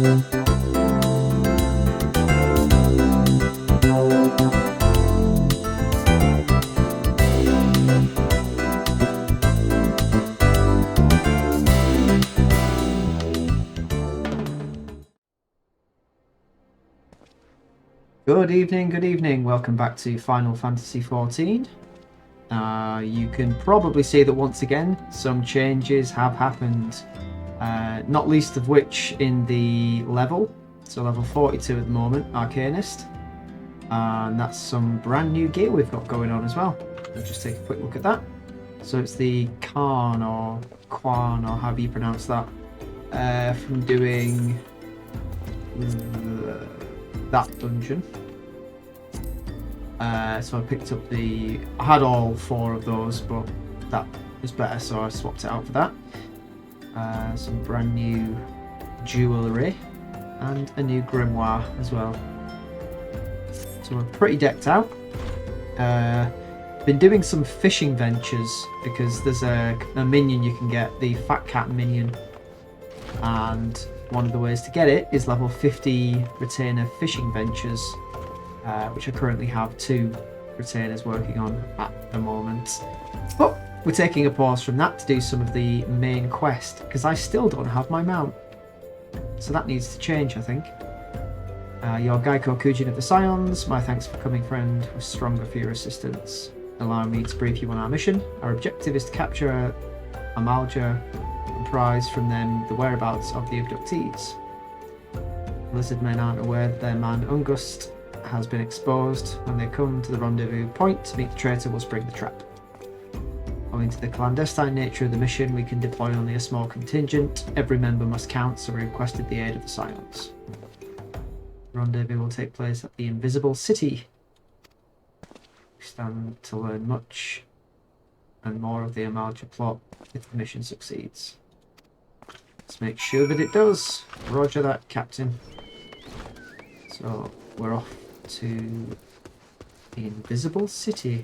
Good evening. Welcome back to Final Fantasy XIV. You can probably see that once again some changes have happened, not least of which in the level. So level 42 at the moment, Arcanist. And that's some brand new gear we've got going on as well. Let's just take a quick look at that. So it's the Khan or Quan or however you pronounce that, from doing that dungeon. So I picked up I had all 4 of those, but that was better, so I swapped it out for that. Some brand new jewellery and a new grimoire as well. So we're pretty decked out. Been doing some fishing ventures because there's a minion you can get, the Fat Cat minion, and one of the ways to get it is level 50 retainer fishing ventures, which I currently have 2 retainers working on at the moment. But we're taking a pause from that to do some of the main quest, because I still don't have my mount. So that needs to change, I think. Your Geico Kujin of the Scions, my thanks for coming, friend. We're stronger for your assistance. Allow me to brief you on our mission. Our objective is to capture Amalja and prize from them the whereabouts of the abductees. Lizard men aren't aware that their man Ungust has been exposed. When they come to the rendezvous point to meet the traitor, we'll spring the trap. Owing to the clandestine nature of the mission, we can deploy only a small contingent. Every member must count, so we requested the aid of the Scions. The rendezvous will take place at the Invisible City. We stand to learn much and more of the Amalja plot if the mission succeeds. Let's make sure that it does. Roger that, Captain. So we're off to the Invisible City.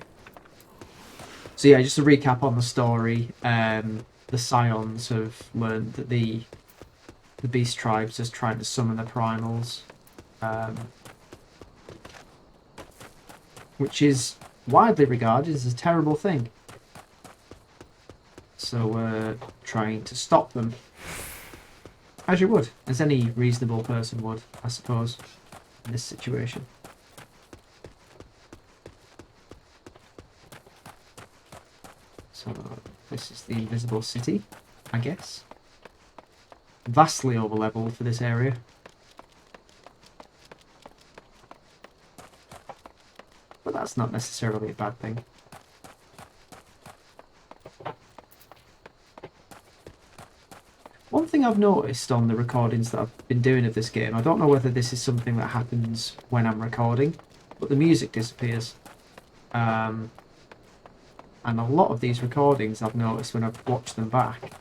So yeah, just a recap on the story. The Scions have learned that the Beast Tribes is trying to summon the Primals, which is widely regarded as a terrible thing. So we're trying to stop them, as you would, as any reasonable person would, I suppose, in this situation. So this is the Invisible City, I guess. Vastly over-leveled for this area. But that's not necessarily a bad thing. One thing I've noticed on the recordings that I've been doing of this game, I don't know whether this is something that happens when I'm recording, but the music disappears. And a lot of these recordings I've noticed when I've watched them back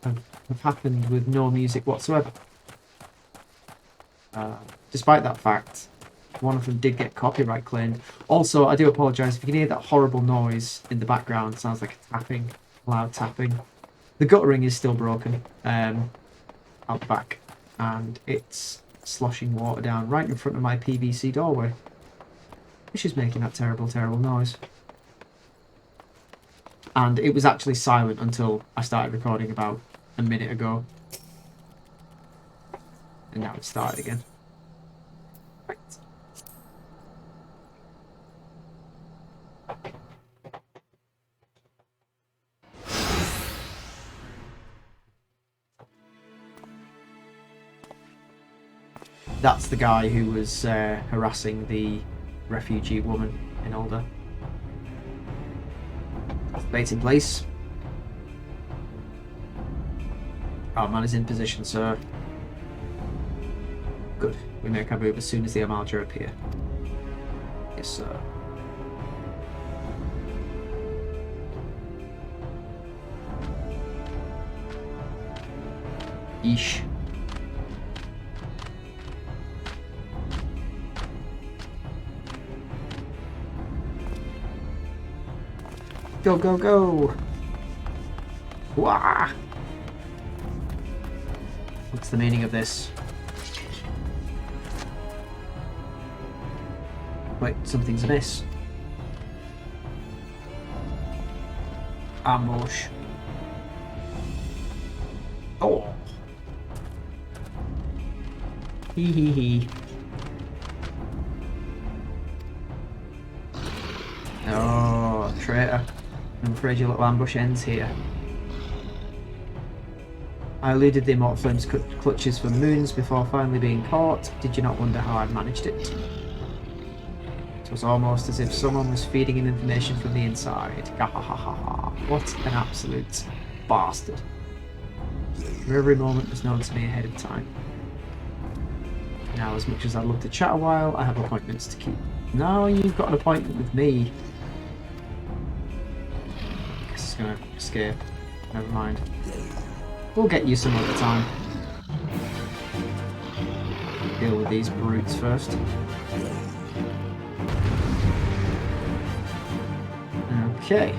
have happened with no music whatsoever. Despite that fact, one of them did get copyright claimed. Also, I do apologise if you can hear that horrible noise in the background. It sounds like a tapping, loud tapping. The guttering is still broken out the back, and it's sloshing water down right in front of my PVC doorway, which is making that terrible, terrible noise. And it was actually silent until I started recording about a minute ago. And now it's started again. Right. That's the guy who was harassing the refugee woman in Ul'dah. Bait in place. Our man is in position, sir. Good. We make our move as soon as the Amalja appear. Yes, sir. Yeesh. Go, go, go! Wah! What's the meaning of this? Wait, something's amiss. Ambush. Oh. Hee hee hee. Oh, traitor. I'm afraid your little ambush ends here. I eluded the Immortal Flame's clutches for moons before finally being caught. Did you not wonder how I managed it? It was almost as if someone was feeding him information from the inside. Gahahaha. What an absolute bastard. Every moment was known to me ahead of time. Now, as much as I'd love to chat a while, I have appointments to keep. No, you've got an appointment with me. Guess it's gonna escape. Never mind. We'll get you some other time. Deal with these brutes first. Okay.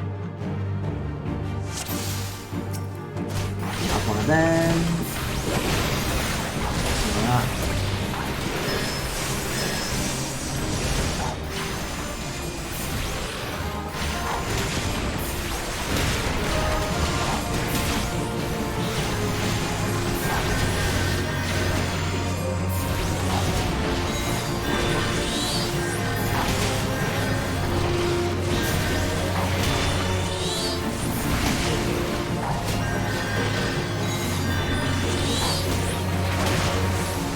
Have one of them. Some of that.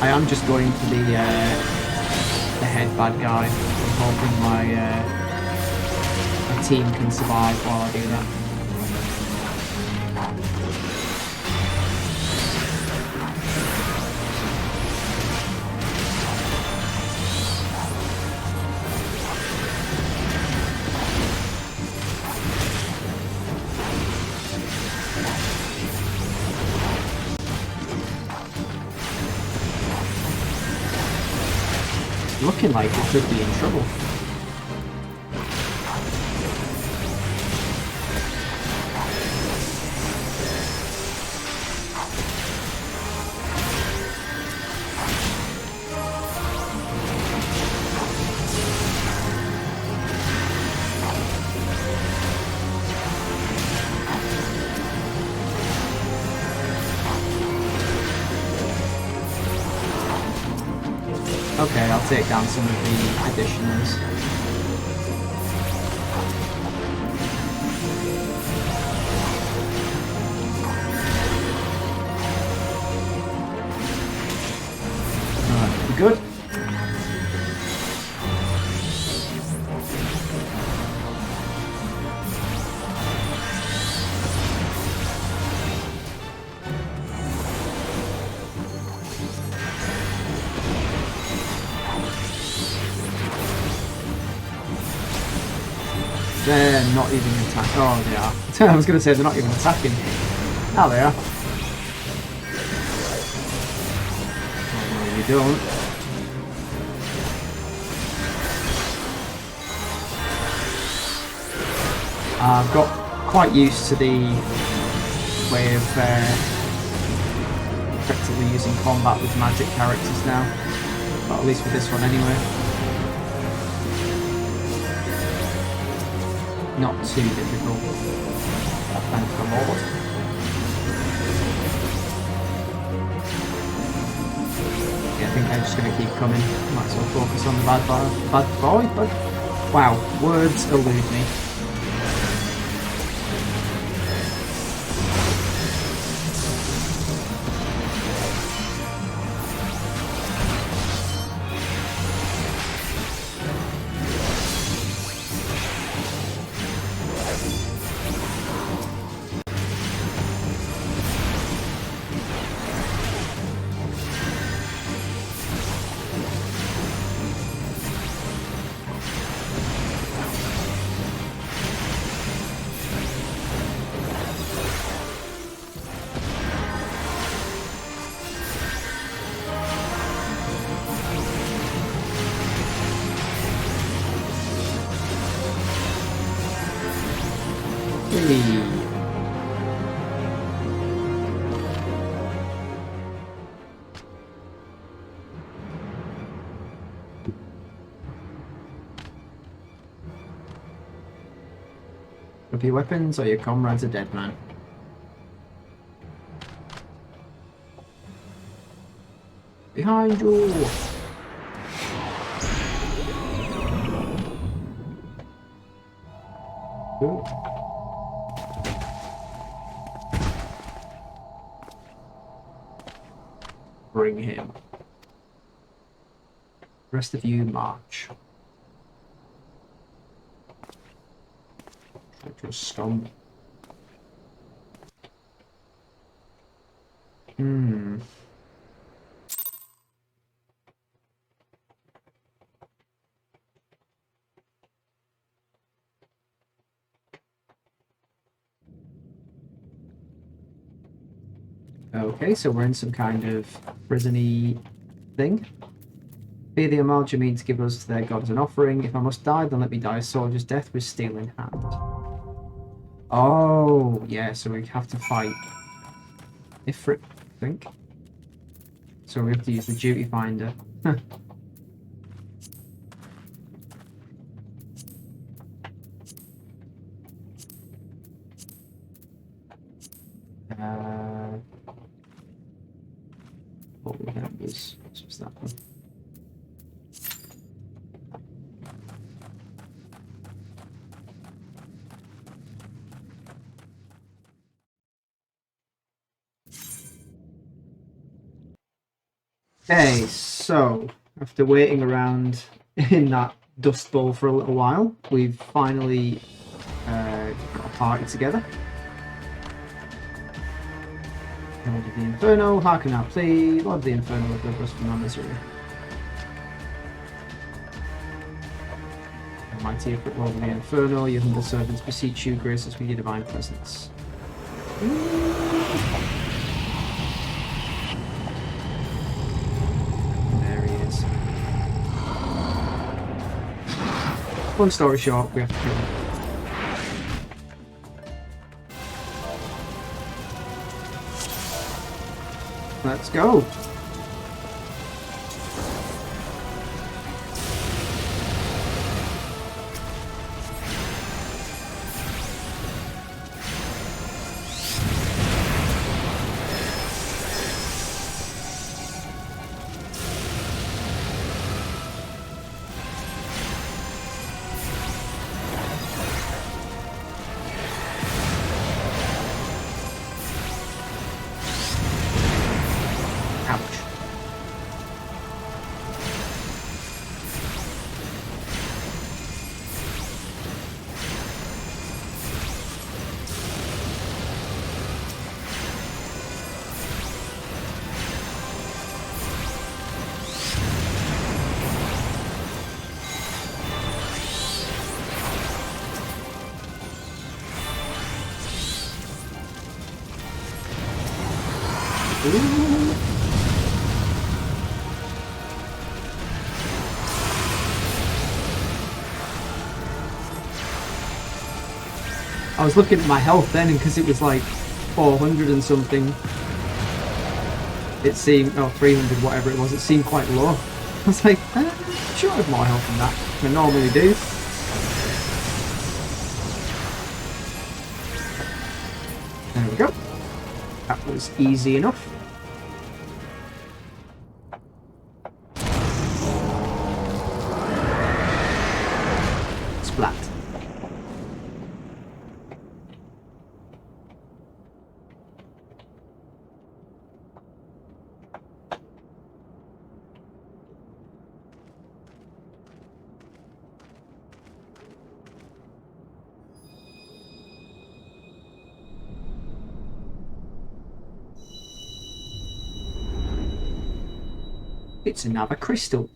I am just going for the head bad guy. I'm hoping my team can survive while I do that. Looking like it could be in trouble. Okay, I'll take down some of the additionals. Alright, we good? They're not even attacking. Oh, they are. I was going to say they're not even attacking. Now they are. Oh, no, you don't. I've got quite used to the way of effectively using combat with magic characters now. But at least with this one anyway. Not too difficult. Thank the Lord. Yeah, I think they're just going to keep coming. Might as well focus on the bad boy. But wow, words elude me. up your weapons or your comrade's a dead man. Behind you! Ooh. Bring him. The rest of you march. Just scum. Okay, so we're in some kind of prison-y thing. Fear the Amalgamine to give us to their gods an offering. If I must die, then let me die a soldier's death with steel in hand. Oh, yeah, so we have to fight Ifrit, I think. So we have to use the duty finder. What we have is what's that one? Okay, so after waiting around in that dust bowl for a little while, we've finally got a party together. Lord of the Inferno, hearken our plea. Lord of the Inferno, deliver us from our misery. Mighty Lord of the Inferno, your humble servants beseech you, grace us with your divine presence. There he is. Long story short, we have to kill him. Let's go! I was looking at my health then, and because it was like 400 and something, it seemed, oh, 300, whatever it was, it seemed quite low. I was like, I'm sure I have more health than that than I normally do. There we go. That was easy enough. Splat. It's another crystal.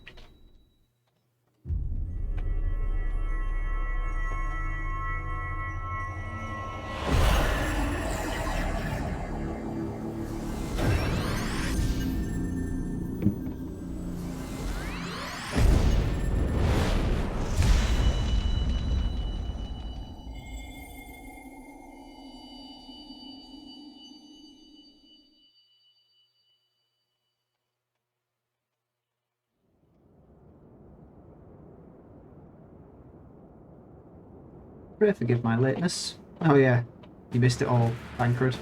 Pray forgive my lateness. Oh yeah, you missed it all, Tancred.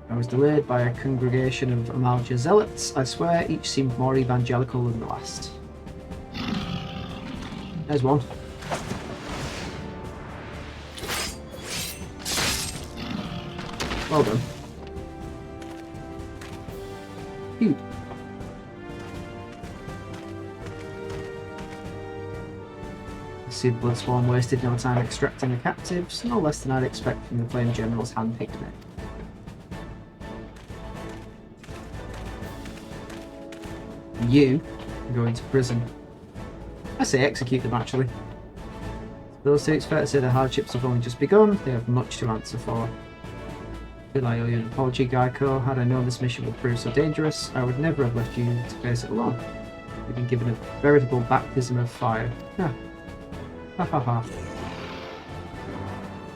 I was delayed by a congregation of Amalja zealots. I swear each seemed more evangelical than the last. There's one. Well done. Phew. I see the Bloodsworn wasted no time extracting the captives, no less than I'd expect from the Flame General's hand-picked men. You can go into prison. I say execute them, actually. For those two, it's fair to say the hardships have only just begun. They have much to answer for. I feel I owe you an apology, Geico. Had I known this mission would prove so dangerous, I would never have left you to face it alone. You've been given a veritable baptism of fire. Ha ha ha.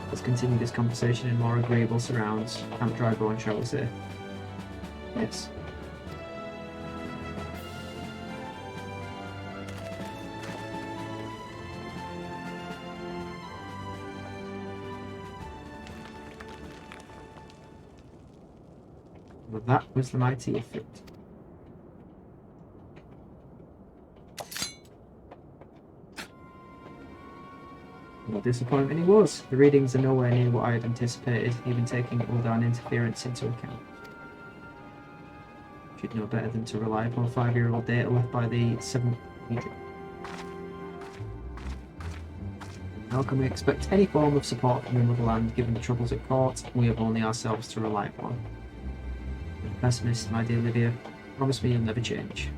Let's continue this conversation in more agreeable surrounds. Camp Drybone, shall we say? Yes. Well, that was the mighty effort. What disappointment he was. The readings are nowhere near what I had anticipated, even taking Ul'dah interference into account. Should know better than to rely upon 5-year-old data left by the 7th Legion. How can we expect any form of support from the motherland given the troubles at court? We have only ourselves to rely upon. Pessimist, my dear Livia, promise me you'll never change.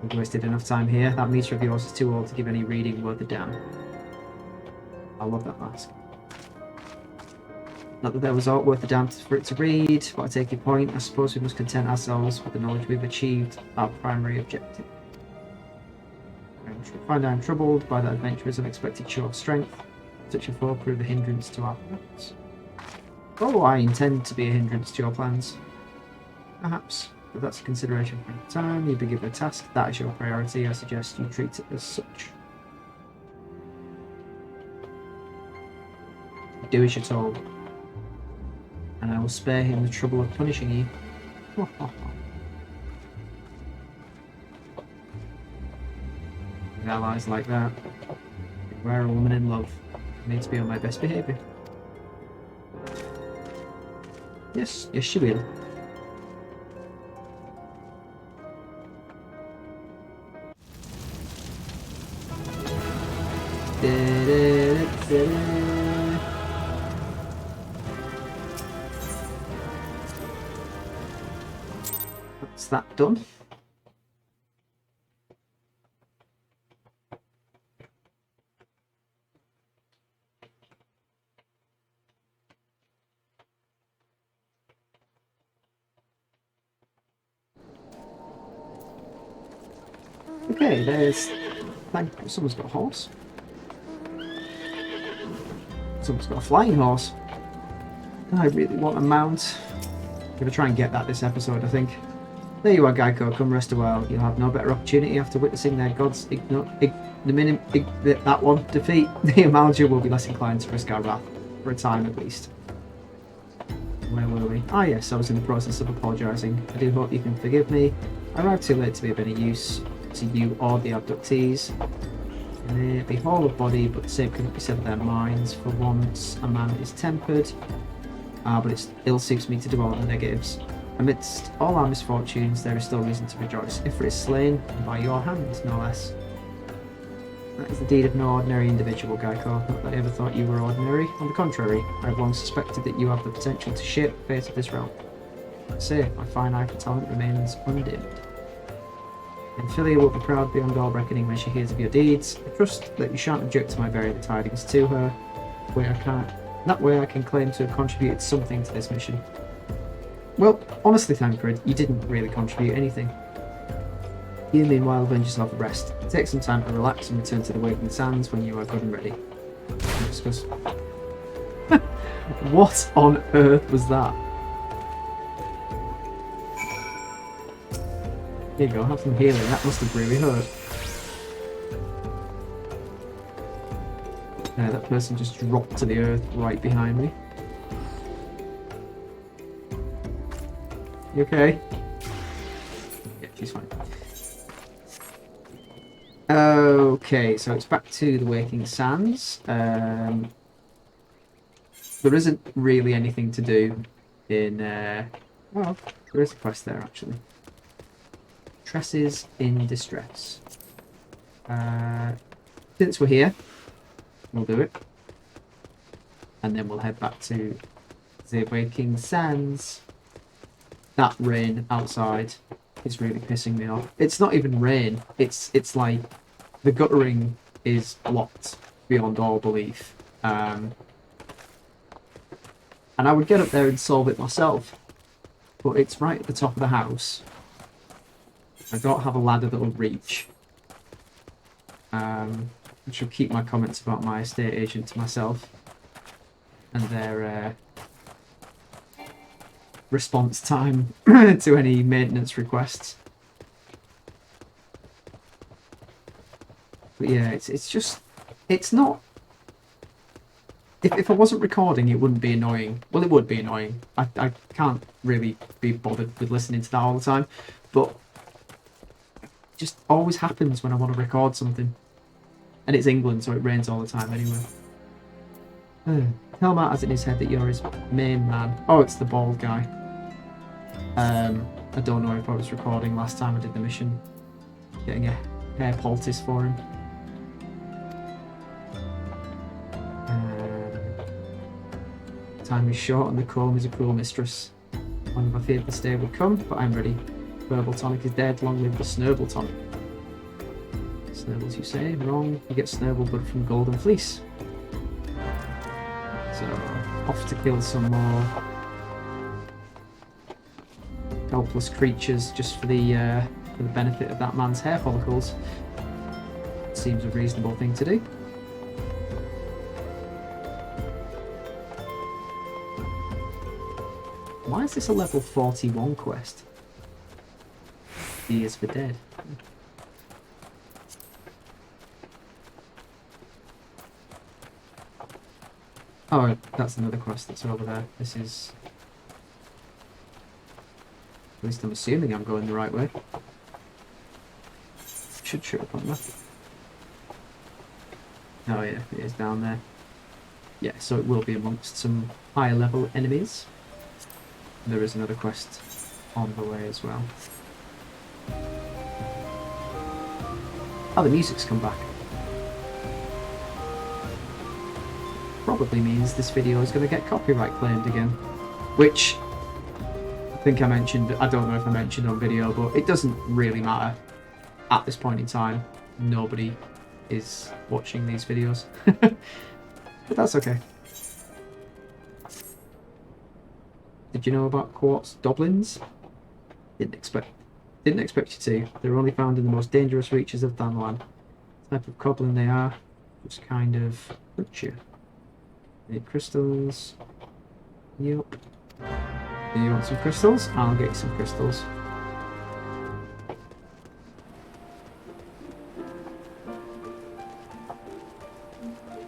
We've wasted enough time here. That meter of yours is too old to give any reading worth a damn. I love that mask. Not that there was aught worth a damn for it to read, but I take your point. I suppose we must content ourselves with the knowledge we've achieved our primary objective. I find I am troubled by that adventurer's unexpected show of strength. Such a foe prove a hindrance to our plans. Oh, I intend to be a hindrance to your plans. Perhaps, but that's a consideration for your time. You've been given a task, that is your priority. I suggest you treat it as such. Do as you're told, and I will spare him the trouble of punishing you. With allies like that, wear a woman in love. I need to be on my best behaviour. Yes, yes she will. That's that done. Okay, there's... Someone's got a horse. Someone's got a flying horse. I really want a mount. I'm going to try and get that this episode, I think. There you are, Geico. Come rest a while. You'll have no better opportunity after witnessing their gods defeat the Amalja will be less inclined to risk our wrath. For a time, at least. Where were we? Ah yes, I was in the process of apologising. I do hope you can forgive me. I arrived too late to be of any use to you or the abductees. They be whole of body, but the same couldn't be said of their minds. For once, a man is tempered, but it ill suits me to dwell on the negatives. Amidst all our misfortunes, there is still reason to rejoice. If it is slain, by your hands, no less. That is the deed of no ordinary individual, Geico. Not that I ever thought you were ordinary. On the contrary, I have long suspected that you have the potential to shape the fate of this realm. I say, my fine eye for talent remains undimmed. And Philia will be proud beyond all reckoning when she hears of your deeds. I trust that you shan't object to my bearing the tidings to her. That way I can claim to have contributed something to this mission. Well, honestly, Tancred, you didn't really contribute anything. You, meanwhile, avenge yourself a rest. Take some time to relax and return to the Waking Sands when you are good and ready. We'll discuss. What on earth was that? Here you go, have some healing. That must have really hurt. That person just dropped to the earth right behind me. You okay? Yeah, she's fine. Okay, so it's back to the Waking Sands. There isn't really anything to do in... well, there is a quest there, actually. Tresses in Distress. Since we're here, we'll do it. And then we'll head back to the Waking Sands. That rain outside is really pissing me off. It's not even rain. It's like the guttering is blocked beyond all belief. And I would get up there and solve it myself. But it's right at the top of the house. I don't have a ladder that will reach. I shall keep my comments about my estate agent to myself. And their response time to any maintenance requests. But yeah, it's just... It's not... If I wasn't recording, it wouldn't be annoying. Well, it would be annoying. I can't really be bothered with listening to that all the time. But it just always happens when I want to record something. And it's England, so it rains all the time anyway. Tell Matt has it in his head that you're his main man. Oh, it's the bald guy. I don't know if I was recording last time I did the mission. Getting a hair poultice for him. Time is short and the comb is a cruel mistress. One of I feared this day would come, but I'm ready. Verbal tonic is dead, long live the Snurble tonic. Snurbles, you say? Wrong. You get Snurble but from Golden Fleece. So, off to kill some more helpless creatures just for the benefit of that man's hair follicles. Seems a reasonable thing to do. Why is this a level 41 quest? E is for dead. Oh, that's another quest that's over there. This is... At least I'm assuming I'm going the right way. Should show up on that. Oh yeah, it is down there. Yeah, so it will be amongst some higher level enemies. There is another quest on the way as well. Oh, the music's come back. Probably means this video is going to get copyright claimed again. Which, I think I mentioned, I don't know if I mentioned on video, but it doesn't really matter at this point in time. Nobody is watching these videos. But that's okay. Did you know about Quartz Goblins? Didn't expect you to. They're only found in the most dangerous reaches of Danlan. The type of goblin they are, just kind of hurt you. Need crystals. Yup. Do you want some crystals? I'll get you some crystals.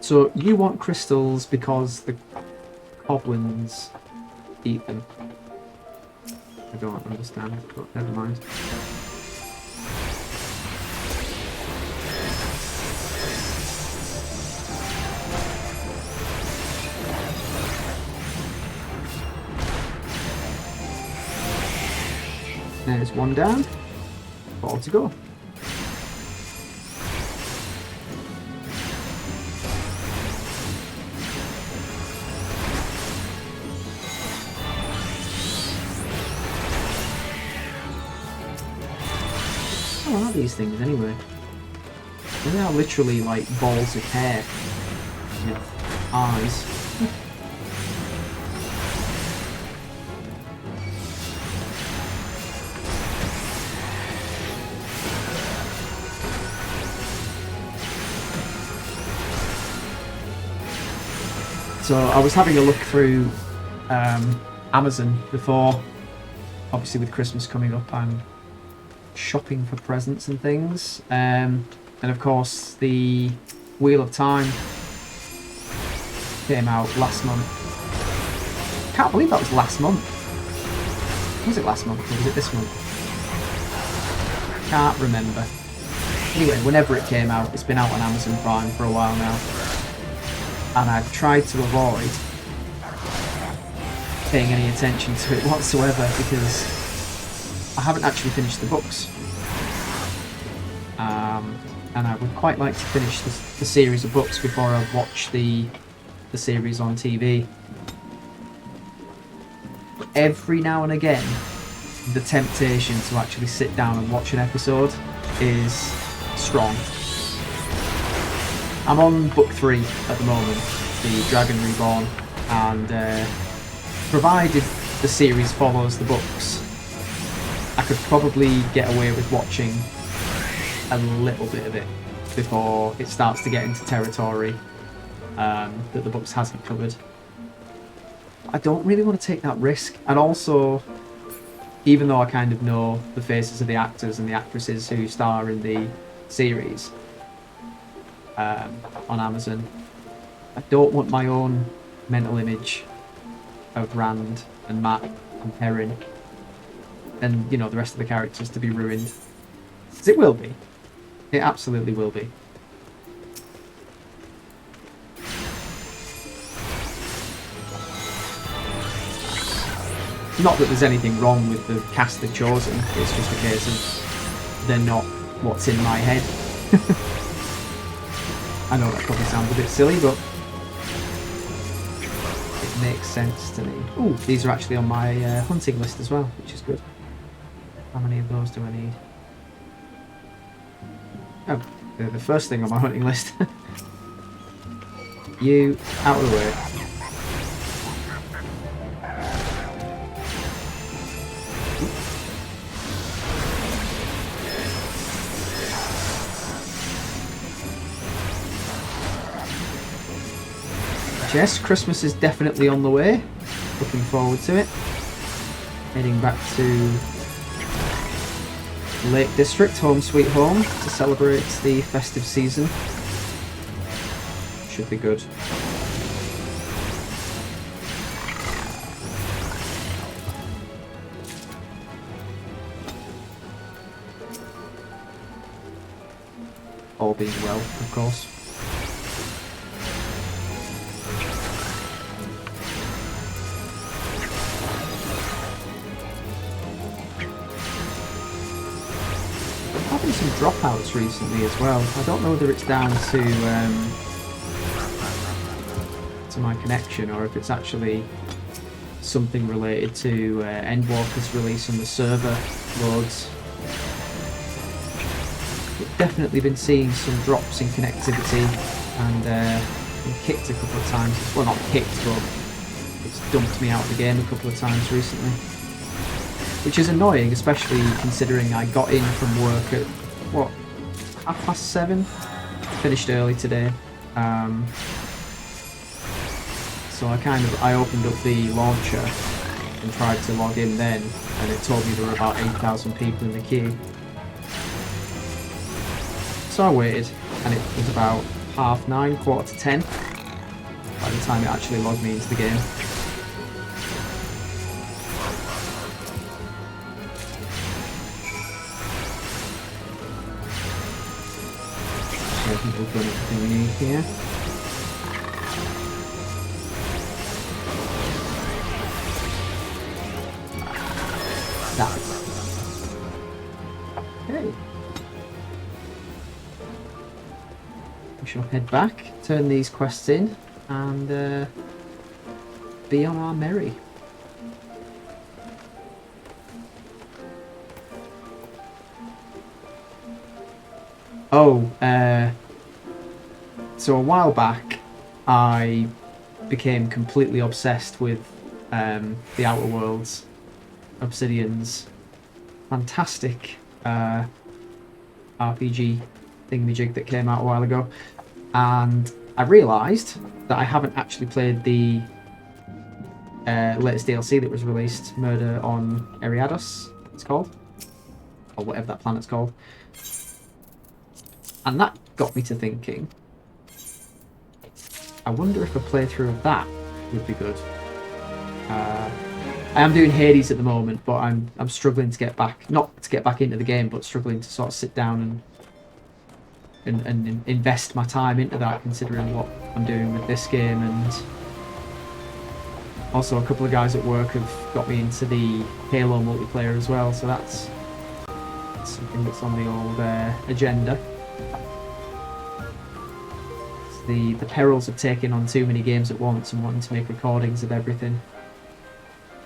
So you want crystals because the goblins eat them. I don't understand, but never mind. There's one down. 4 to go. What are these things anyway? They are literally like balls of hair with eyes. So I was having a look through Amazon before, obviously with Christmas coming up, I'm shopping for presents and things, and of course the Wheel of Time came out last month. Can't believe that was last month. Was it last month or was it this month? Can't remember. Anyway, whenever it came out, it's been out on Amazon Prime for a while now. And I've tried to avoid paying any attention to it whatsoever because I haven't actually finished the books. And I would quite like to finish the series of books before I watch the series on TV. But every now and again, the temptation to actually sit down and watch an episode is strong. I'm on book 3 at the moment, The Dragon Reborn, and provided the series follows the books, I could probably get away with watching a little bit of it before it starts to get into territory that the books hasn't covered. I don't really want to take that risk, and also, even though I kind of know the faces of the actors and the actresses who star in the series on Amazon, I don't want my own mental image of Rand and Matt and Perrin and, you know, the rest of the characters to be ruined. Because it will be. It absolutely will be. Not that there's anything wrong with the cast they've chosen, it's just a case of they're not what's in my head. I know that probably sounds a bit silly, but it makes sense to me. Ooh, these are actually on my hunting list as well, which is good. How many of those do I need? Oh, they're the first thing on my hunting list. You, out of the way. Yes, Christmas is definitely on the way. Looking forward to it. Heading back to Lake District, home sweet home, to celebrate the festive season. Should be good. All being well, of course. Having some dropouts recently as well. I don't know whether it's down to my connection or if it's actually something related to Endwalker's release on the server loads. We've definitely been seeing some drops in connectivity and been kicked a couple of times. Well, not kicked, but it's dumped me out of the game a couple of times recently. Which is annoying, especially considering I got in from work at, what, 7:30? Finished early today. So I opened up the launcher and tried to log in then, and it told me there were about 8,000 people in the queue. So I waited, and it was about 9:30, 9:45 by the time it actually logged me into the game. I think we've done everything we need here. That. Okay. We shall head back, turn these quests in, and be on our merry. Oh, so a while back, I became completely obsessed with the Outer Worlds, Obsidian's fantastic RPG thingamajig that came out a while ago, and I realised that I haven't actually played the latest DLC that was released, Murder on Eriados, it's called, or whatever that planet's called. And that got me to thinking, I wonder if a playthrough of that would be good. I am doing Hades at the moment, but I'm struggling to get back, not to get back into the game, but struggling to sort of sit down and invest my time into that, considering what I'm doing with this game. And also a couple of guys at work have got me into the Halo multiplayer as well, so that's something that's on the old agenda. It's the perils of taking on too many games at once and wanting to make recordings of everything.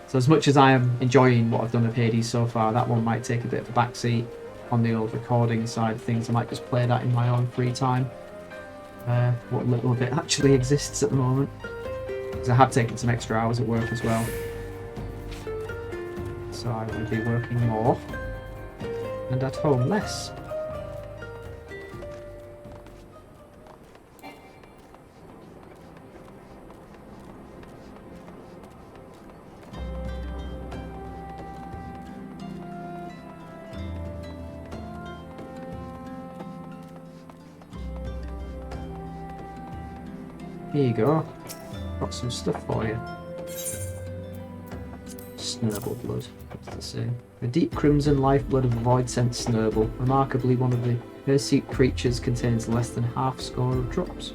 So as much as I am enjoying what I've done of Hades so far, that one might take a bit of a backseat on the old recording side of things. I might just play that in my own free time. What little of it actually exists at the moment. Because I have taken some extra hours at work as well. So I will be working more and at home less. Here you go. Got some stuff for you. Snurble blood. What's the same? The deep crimson lifeblood of a void-sent snurble. Remarkably, one of the hirsute creatures contains less than half score of drops.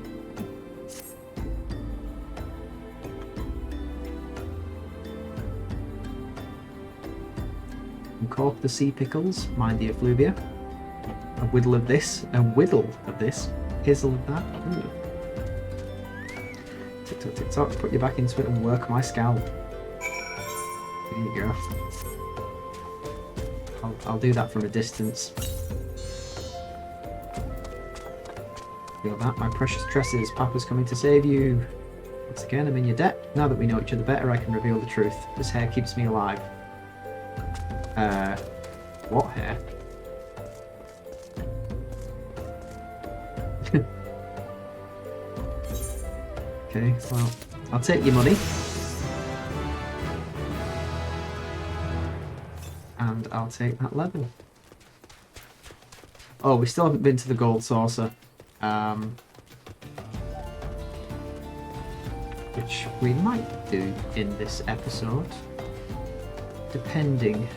Uncork the sea pickles. Mind the effluvia. A whittle of this. A whittle of this. Hizzle of that. Ooh. Tick tock, tick tock, put you back into it and work my scalp. There you go. I'll do that from a distance. Feel that, my precious tresses. Papa's coming to save you. Once again, I'm in your debt. Now that we know each other better, I can reveal the truth. This hair keeps me alive. What hair? Okay, well, I'll take your money. And I'll take that level. Oh, we still haven't been to the gold saucer. Which we might do in this episode. Depending.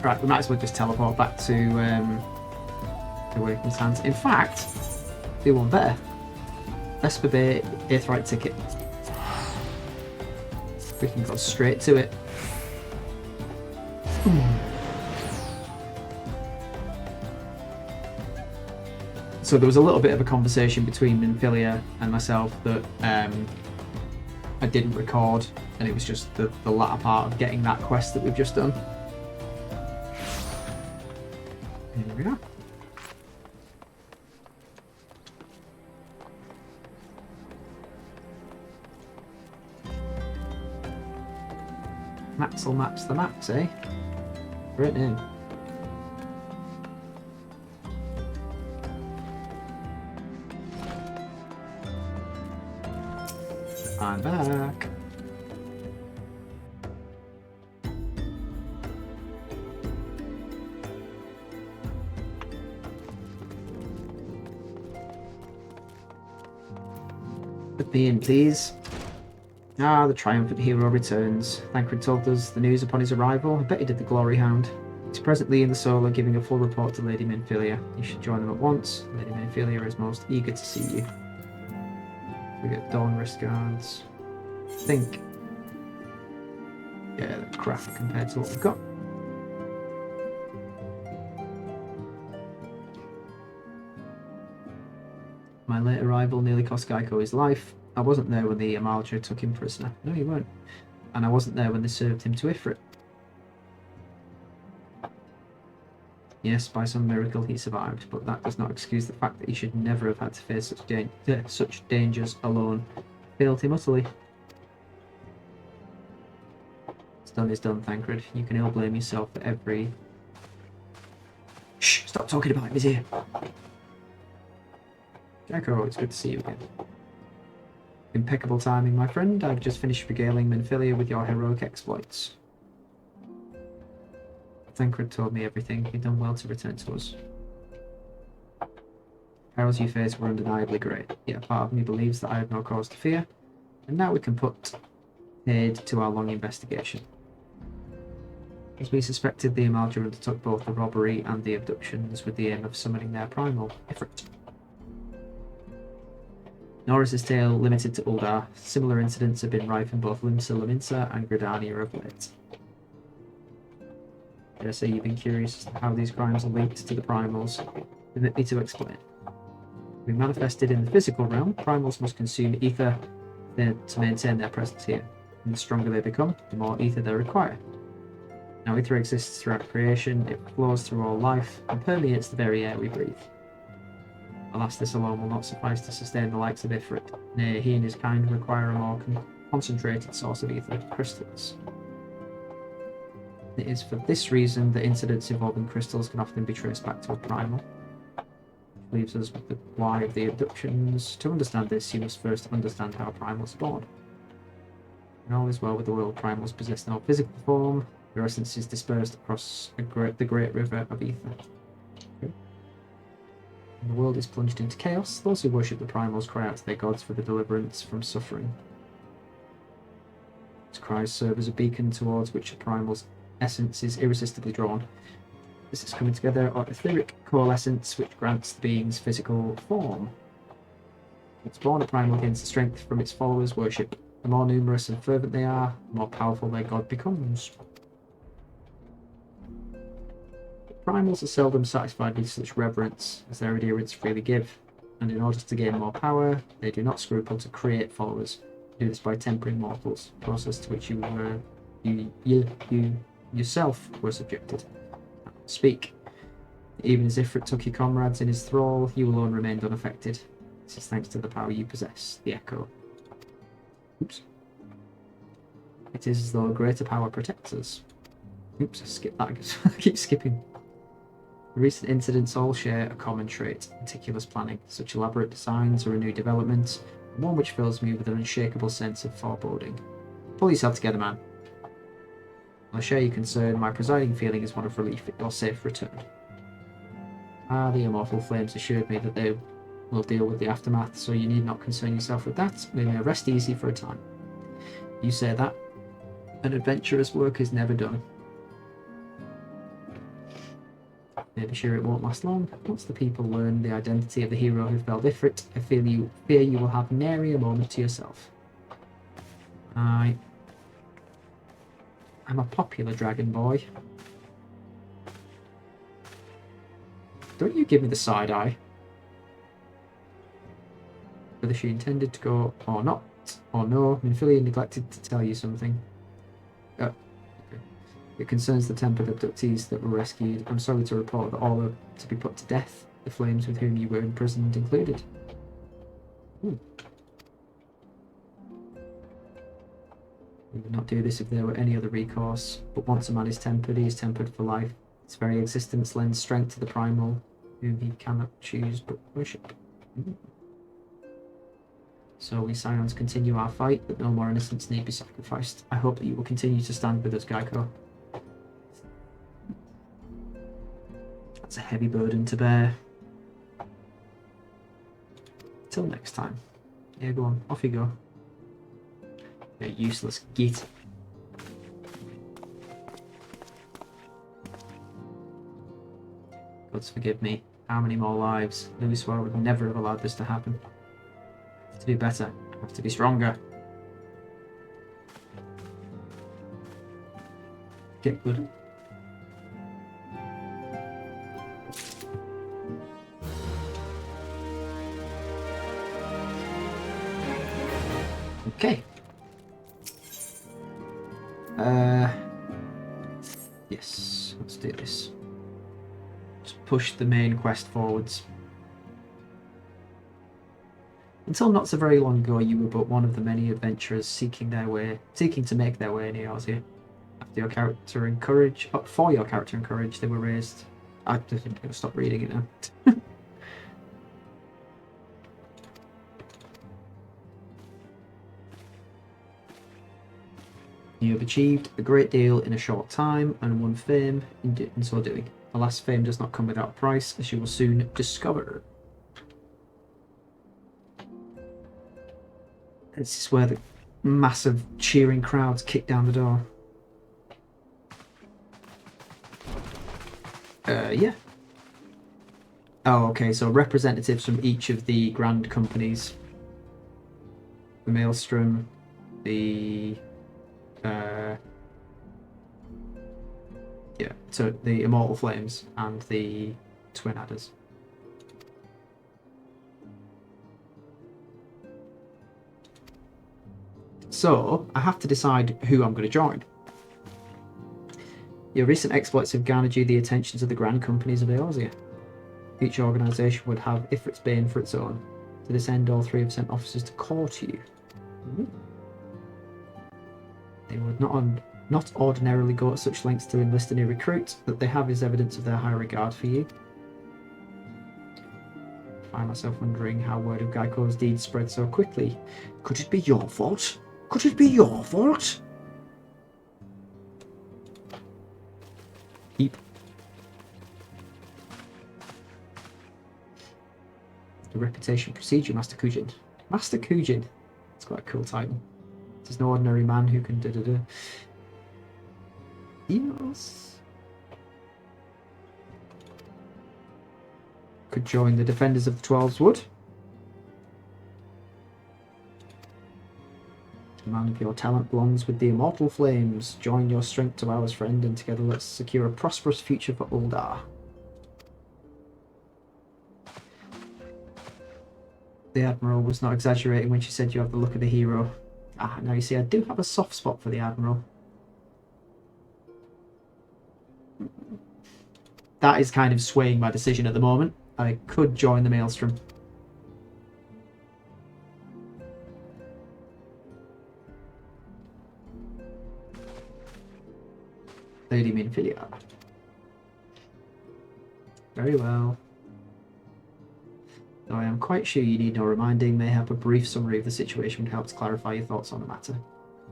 Right, we might as well just teleport back to the Awakened Sands. In fact, do one better. Vesper Bay Aetheryte ticket. We can go straight to it. So there was a little bit of a conversation between Minfilia and myself that I didn't record, and it was just the latter part of getting that quest that we've just done. Here we are. Max'll maps the maps, eh? Great name. I'm back. Put me in, please. Ah, the triumphant hero returns. Thancred told us the news upon his arrival. I bet he did the Glory Hound. He's presently in the Solar giving a full report to Lady Minfilia. You should join them at once. Lady Minfilia is most eager to see you. We get Dawn wrist guards. I think. Yeah, they're crap compared to what we've got. My late arrival nearly cost Geico his life. I wasn't there when the Amalja took him prisoner. No, you weren't. And I wasn't there when they served him to Ifrit. Yes, by some miracle he survived, but that does not excuse the fact that he should never have had to face such dangers alone. Failed him utterly. What's done is done, Thancred. You can ill blame yourself for every... Shh! Stop talking about him, he's here. Jacko, it's good to see you again. Impeccable timing, my friend. I've just finished regaling Minfilia with your heroic exploits. Thancred told me everything. You've done well to return to us. Perils you face were undeniably great, yet a part of me believes that I have no cause to fear, and now we can put paid to our long investigation. As we suspected, the Amalja undertook both the robbery and the abductions with the aim of summoning their primal, Ifrit. Nor is this tale limited to Ul'dah. Similar incidents have been rife in both Limsa and Gridania of late. Did I say you've been curious as to how these crimes are linked to the primals? Permit me to explain. To be manifested in the physical realm, primals must consume ether to maintain their presence here. And the stronger they become, the more ether they require. Now, ether exists throughout creation, it flows through all life, and permeates the very air we breathe. Alas, this alone will not suffice to sustain the likes of Ifrit. Nay, he and his kind require a more concentrated source of ether, crystals. It is for this reason that incidents involving crystals can often be traced back to a primal. Which leaves us with the why of the abductions. To understand this, you must first understand how primals are born. And all is well with the world. Primals possess no physical form. Their essence is dispersed across the great river of ether. Okay. When the world is plunged into chaos, those who worship the primals cry out to their gods for the deliverance from suffering. These cries serve as a beacon towards which the primal's essence is irresistibly drawn. This is coming together, or etheric coalescence, which grants the being's physical form. Once born, a primal gains the strength from its followers' worship. The more numerous and fervent they are, the more powerful their god becomes. Primals are seldom satisfied with such reverence as their adherents freely give, and in order to gain more power, they do not scruple to create followers. They do this by tempering mortals, a process to which you yourself were subjected. Speak. Even as Ifrit took your comrades in his thrall, you alone remained unaffected. This is thanks to the power you possess, the Echo. Oops. It is as though a greater power protects us. Oops, I skipped that. I keep skipping. The recent incidents all share a common trait, meticulous planning. Such elaborate designs are a new development, and one which fills me with an unshakable sense of foreboding. Pull yourself together, man. I share your concern. My presiding feeling is one of relief at your safe return. The immortal flames assured me that they will deal with the aftermath, so you need not concern yourself with that. We may rest easy for a time. You say that. An adventurer's work is never done. Maybe sure it won't last long. Once the people learn the identity of the hero who felled Ifrit, I fear you will have nary a moment to yourself. I'm a popular dragon boy. Don't you give me the side eye. Whether she intended to go or not, or no, Minfilia neglected to tell you something. Okay. It concerns the tempered abductees that were rescued. I'm sorry to report that all are to be put to death, the flames with whom you were imprisoned included. Ooh. We would not do this if there were any other recourse, but once a man is tempered, he is tempered for life. His very existence lends strength to the primal, whom he cannot choose but worship. Ooh. So we Scions continue our fight, but no more innocents need be sacrificed. I hope that you will continue to stand with us, Geico. That's a heavy burden to bear. Till next time. Yeah, go on. Off you go. You useless git. Gods forgive me. How many more lives? Louis Swire would never have allowed this to happen. I have to be better. I have to be stronger. Get good. Okay. Yes, let's do this. Just push the main quest forwards. Until not so very long ago, you were but one of the many adventurers seeking to make their way near Ozzy. For your character and courage, they were raised. I just need to stop reading it now. You have achieved a great deal in a short time and won fame in so doing. Alas, fame does not come without a price, as you will soon discover. This is where the massive cheering crowds kick down the door. Yeah. Oh, okay, so representatives from each of the grand companies. The Maelstrom, the... yeah, so the Immortal Flames and the Twin Adders. So, I have to decide who I'm going to join. Your recent exploits have garnered you the attentions of the grand companies of Eorzea. Each organisation would have Ifrit's Bane for its own. To this end, all three have sent officers to court you. They would not ordinarily go to such lengths to enlist a new recruit. That they have is evidence of their high regard for you. I find myself wondering how word of Geico's deeds spread so quickly. Could it be your fault? Could it be your fault? Keep. The reputation precedes you, Master Kujin. Master Kujin. It's quite a cool title. There's no ordinary man who can da-da-da. Yes. Could join the Defenders of the Twelves Wood. The man of your talent belongs with the Immortal Flames. Join your strength to ours, friend, and together let's secure a prosperous future for Ul'dah. The Admiral was not exaggerating when she said you have the look of a hero. Ah, now you see, I do have a soft spot for the Admiral. That is kind of swaying my decision at the moment. I could join the Maelstrom. Lady Minfilia. Very well. Though I am quite sure you need no reminding, mayhap a brief summary of the situation would help to clarify your thoughts on the matter.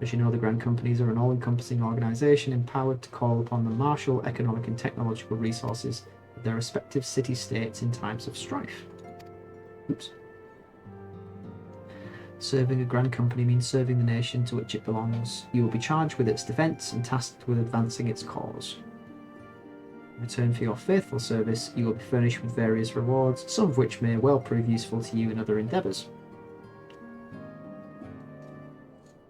As you know, the Grand Companies are an all-encompassing organisation empowered to call upon the martial, economic and technological resources of their respective city-states in times of strife. Oops. Serving a Grand Company means serving the nation to which it belongs. You will be charged with its defence and tasked with advancing its cause. In return for your faithful service, you will be furnished with various rewards, some of which may well prove useful to you in other endeavours.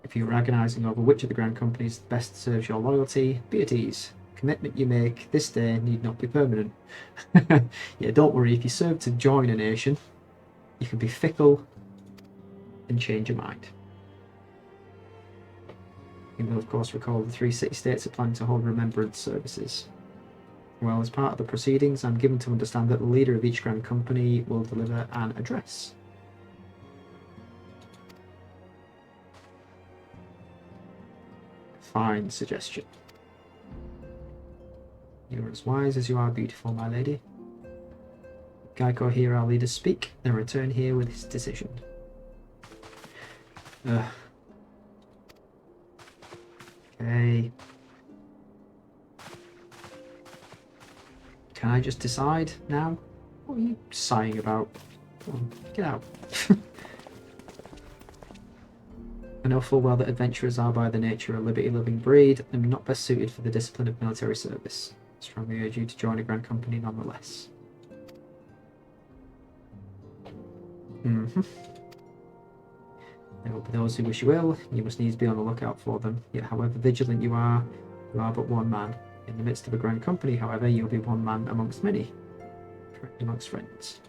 If you are agonising over which of the Grand Companies best serves your loyalty, be at ease. Commitment you make this day need not be permanent. Yeah, don't worry, if you serve to join a nation, you can be fickle and change your mind. You will of course recall the 3 city-states are planning to hold remembrance services. Well, as part of the proceedings, I'm given to understand that the leader of each Grand Company will deliver an address. Fine suggestion. You are as wise as you are beautiful, my lady. Geico hear our leader speak, then return here with his decision. Okay. Can I just decide now? What are you sighing about? Come on, get out. I know full well that adventurers are by their nature a liberty-loving breed and not best suited for the discipline of military service. I strongly urge you to join a Grand Company nonetheless. There will be those who wish you ill, you must needs be on the lookout for them. Yet however vigilant you are but one man. In the midst of a Grand Company, however, you'll be one man amongst many. Friend amongst friends.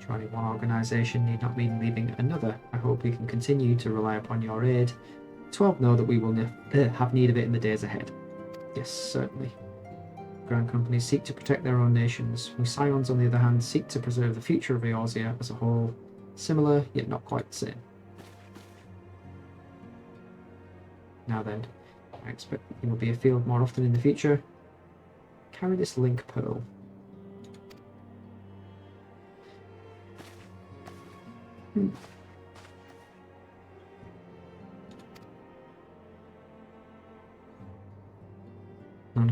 Joining one organisation need not mean leaving another. I hope we can continue to rely upon your aid. 12 know that we will have need of it in the days ahead. Yes, certainly. Grand Companies seek to protect their own nations. We Scions, on the other hand, seek to preserve the future of Eorzea as a whole. Similar, yet not quite the same. Now then, I expect you will be afield more often in the future. Carry this link pearl. None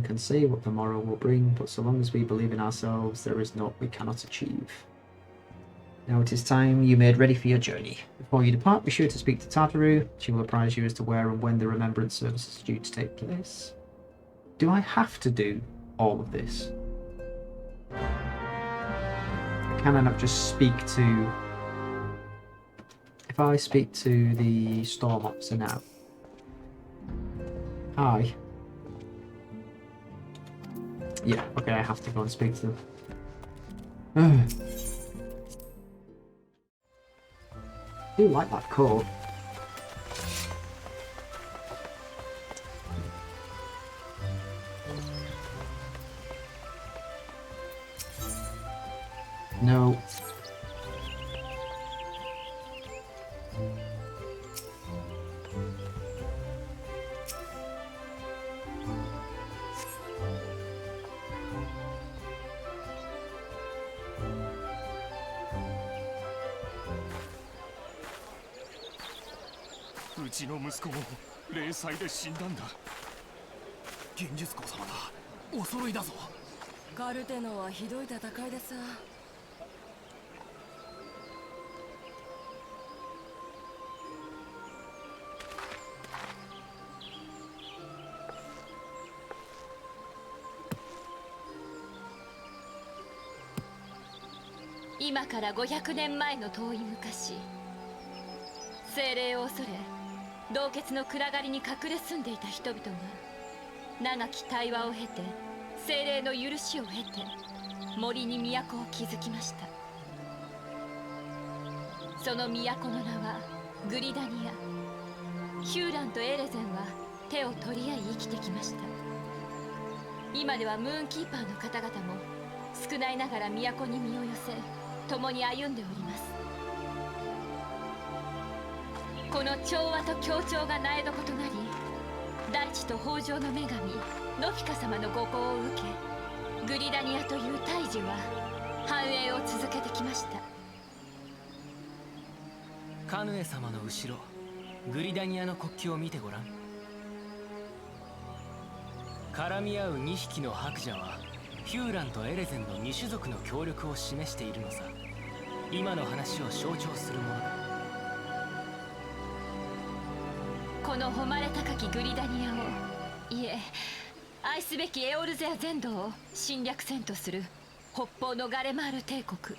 can say what the morrow will bring, but so long as we believe in ourselves, there is naught we cannot achieve. Now it is time you made ready for your journey. Before you depart, be sure to speak to Tartaru. She will apprise you as to where and when the remembrance service is due to take place. Do I have to do all of this? Can I not just speak to... If I speak to the Storm Officer now. Hi. Yeah, okay, I have to go and speak to them. I do like that coat. No.カルテノはひどい戦いでさ。今から500年前の遠い昔、精霊を恐れ洞穴の暗がりに隠れ住んでいた人々が長き対話を経て精霊の許しを経て森に都を築きました。その都の名はグリダニア。ヒューランとエレゼンは手を取り合い生きてきました。今ではムーンキーパーの方々も少ないながら都に身を寄せ共に歩んでおります。この調和と協調が苗床となり、大地と豊穣の女神ノフィカ様のご厚を受け、グリダニアという大樹は繁栄を続けてきました。カヌエ様の後ろ、グリダニアの国旗を見てごらん。絡み合う2匹の白蛇はヒューランとエレゼンの2種族の協力を示しているのさ。今の話を象徴するものだ。この誉れ高きグリダニアを、いえ愛すべきエオルゼア全土を侵略せんとする北方のガレマール帝国。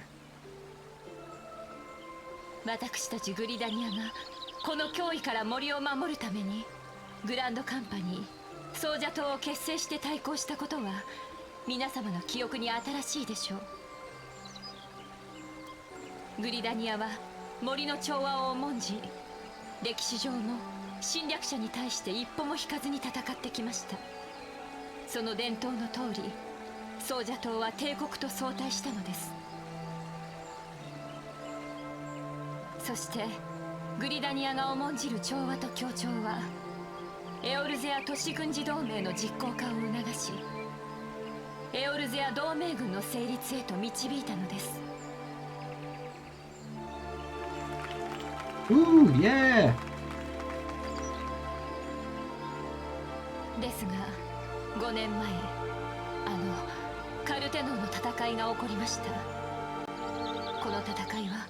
私たちグリダニアがこの脅威から森を守るためにグランドカンパニーソージャ島を結成して対抗したことは皆様の記憶に新しいでしょう。グリダニアは森の調和を重んじ、歴史上も侵略者に対して一歩も引かずに戦ってきました。その伝統の通り、ソージャ島は帝国と相対したのです。そしてグリダニアが重んじる調和と協調はエオルゼア都市軍事同盟の実行化を促し、エオルゼア同盟軍の成立へと導いたのです。Yeah! ですが5年前、カルテノーの戦いが起こりました。この戦いは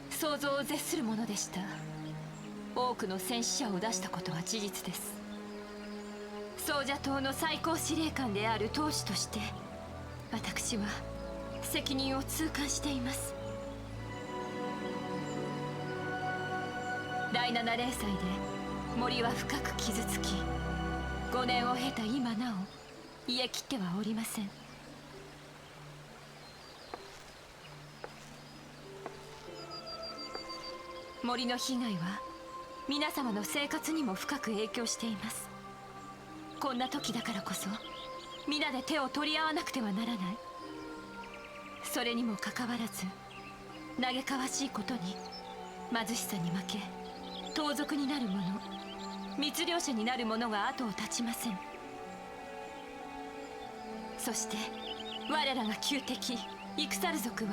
想像を絶するものでした。多くの戦死者を出したことは事実です。ソージャ島の最高司令官である当主として私は責任を痛感しています。第7零祭で森は深く傷つき、5年を経た今なお癒え切ってはおりません。森の被害は皆様の生活にも深く影響しています。こんな時だからこそ皆で手を取り合わなくてはならない。それにもかかわらず嘆かわしいことに貧しさに負け盗賊になる者、密猟者になる者が後を絶ちません。そして我らが旧敵イクサル族は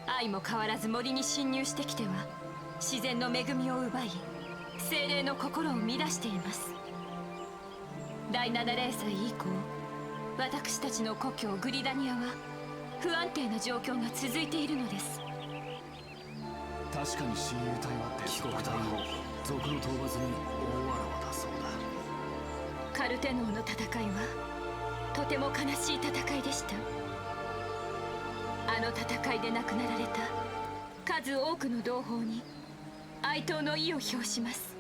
相も変わらず森に侵入してきては自然の恵みを奪い精霊の心を乱しています。第7零祭以降、私たちの故郷グリダニアは不安定な状況が続いているのです。確かに親友隊は帰国隊も賊の討伐に大わらわだそうだ。カルテノーの戦いはとても悲しい戦いでした。あの戦いで亡くなられた数多くの同胞に哀悼の意を表します。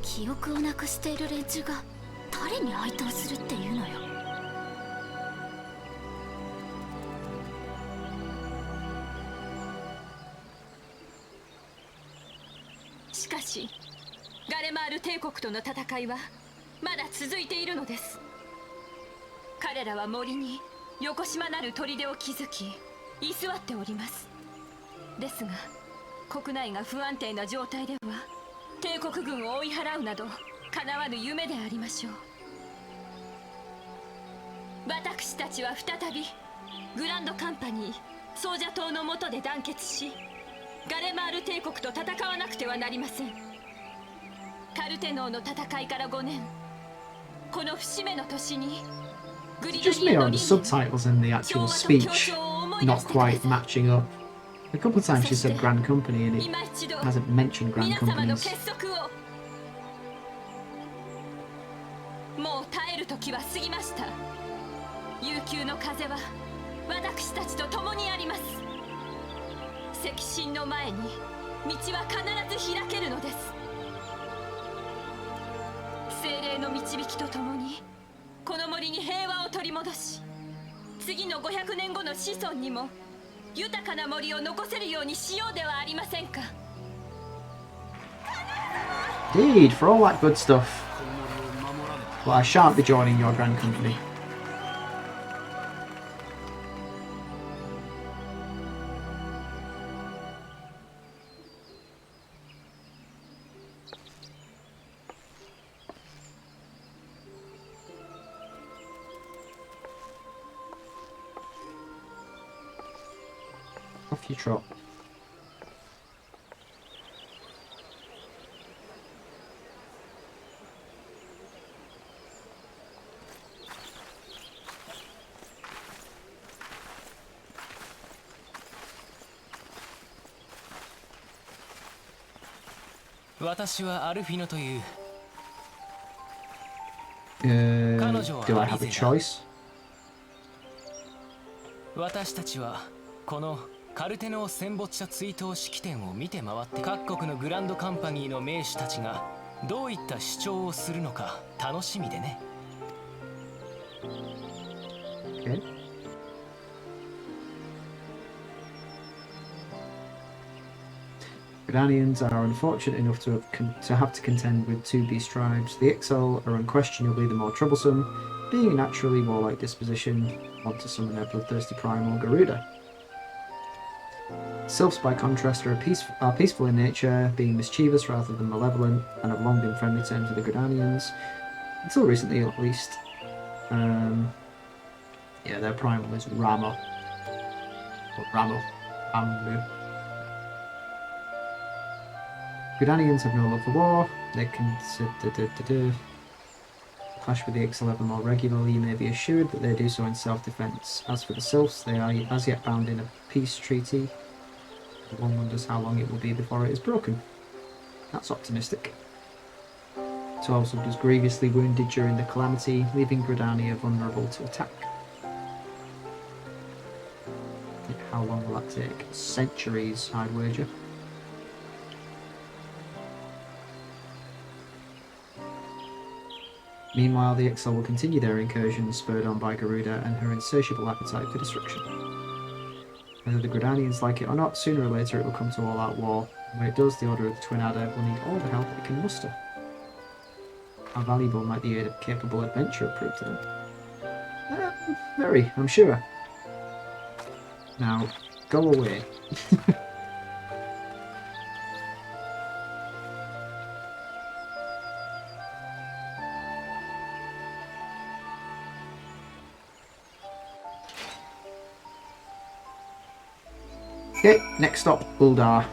記憶をなくしている連中が誰に哀悼するっていうのよ。しかしガレマール帝国との戦いはまだ続いているのです。彼らは森に横島なる砦を築き居座っております。ですが国内が不安定な状態では帝国軍を追い払うなど叶わぬ夢でありましょう。私たちは再びグランドカンパニー総者党の下で団結しガレマール帝国と戦わなくてはなりません。カルテノーの戦いから5年、この節目の年にグリダ Just ニ me ア or の the 理念 subtitles and the 共 actual 和と協 speech 調を思い出 not してくだ quite さい。 matching up. A couple of times she said Grand Company and it 今一度 hasn't mentioned Grand 皆様の Companies. 結束を。もう耐える時は過ぎました。悠久の風は私たちと共にあります。赤心の前に道は必ず開けるのです。精霊の導きとともにこの森に平和を取り戻し、次の500年後の子孫にも豊かな森を残せるようにしようではありませんか。 Indeed, for all that good stuff. But I shan't be joining your Grand Company. Off you trot. Limsa 私はアルフィノという。 Do I have a choice? 私たちはこのカルテノー戦没者追悼式典を見て回って各国のグランドカンパニーの名手たちがどういった主張をするのか楽しみでね。Okay. Gridanians are unfortunate enough to have to contend with two beast tribes. The XIV are unquestionably the more troublesome, being a naturally warlike disposition, want to summon their bloodthirsty primal Garuda. Sylphs, by contrast, are peaceful in nature, being mischievous rather than malevolent, and have long been friendly terms with the Gridanians, until recently at least. Yeah, their primal is Ramo. Or Ramo. Ramu. Gridanians have no love for war. They clash with the XIV more regularly. You may be assured that they do so in self-defence. As for the Sylphs, they are as yet bound in a peace treaty. One wonders how long it will be before it is broken. That's optimistic. 12 soldiers grievously wounded during the calamity, leaving Gridania vulnerable to attack. How long will that take? Centuries, I'd wager. Meanwhile, the XIV will continue their incursions, spurred on by Garuda and her insatiable appetite for destruction. Whether the Gridanians like it or not, sooner or later it will come to all-out war. When it does, the Order of the Twin Adder will need all the help it can muster. How valuable might the aid of a capable adventurer prove to them? Very, I'm sure. Now, go away. Okay, next stop, Ul'dah.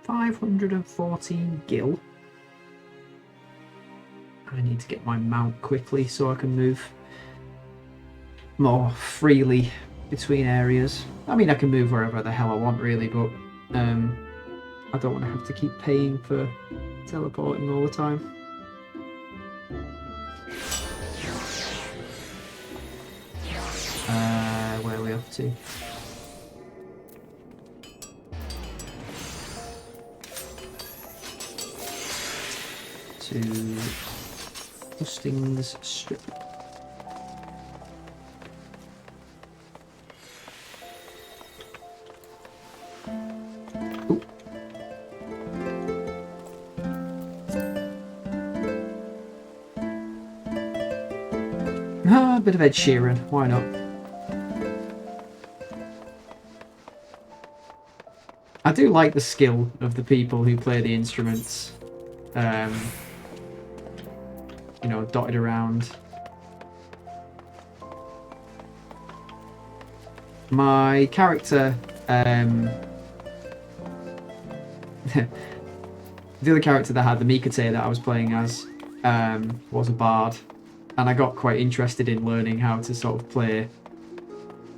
514 gil. I need to get my mount quickly so I can move more freely between areas. I mean, I can move wherever the hell I want, really, but I don't want to have to keep paying for teleporting all the time. Where are we off to? To Hustings Strip. Ooh. A bit of Ed Sheeran, why not? I do like the skill of the people who play the instruments. You know, dotted around. My character, the other character that had the Mikate that I was playing as, was a bard, and I got quite interested in learning how to sort of play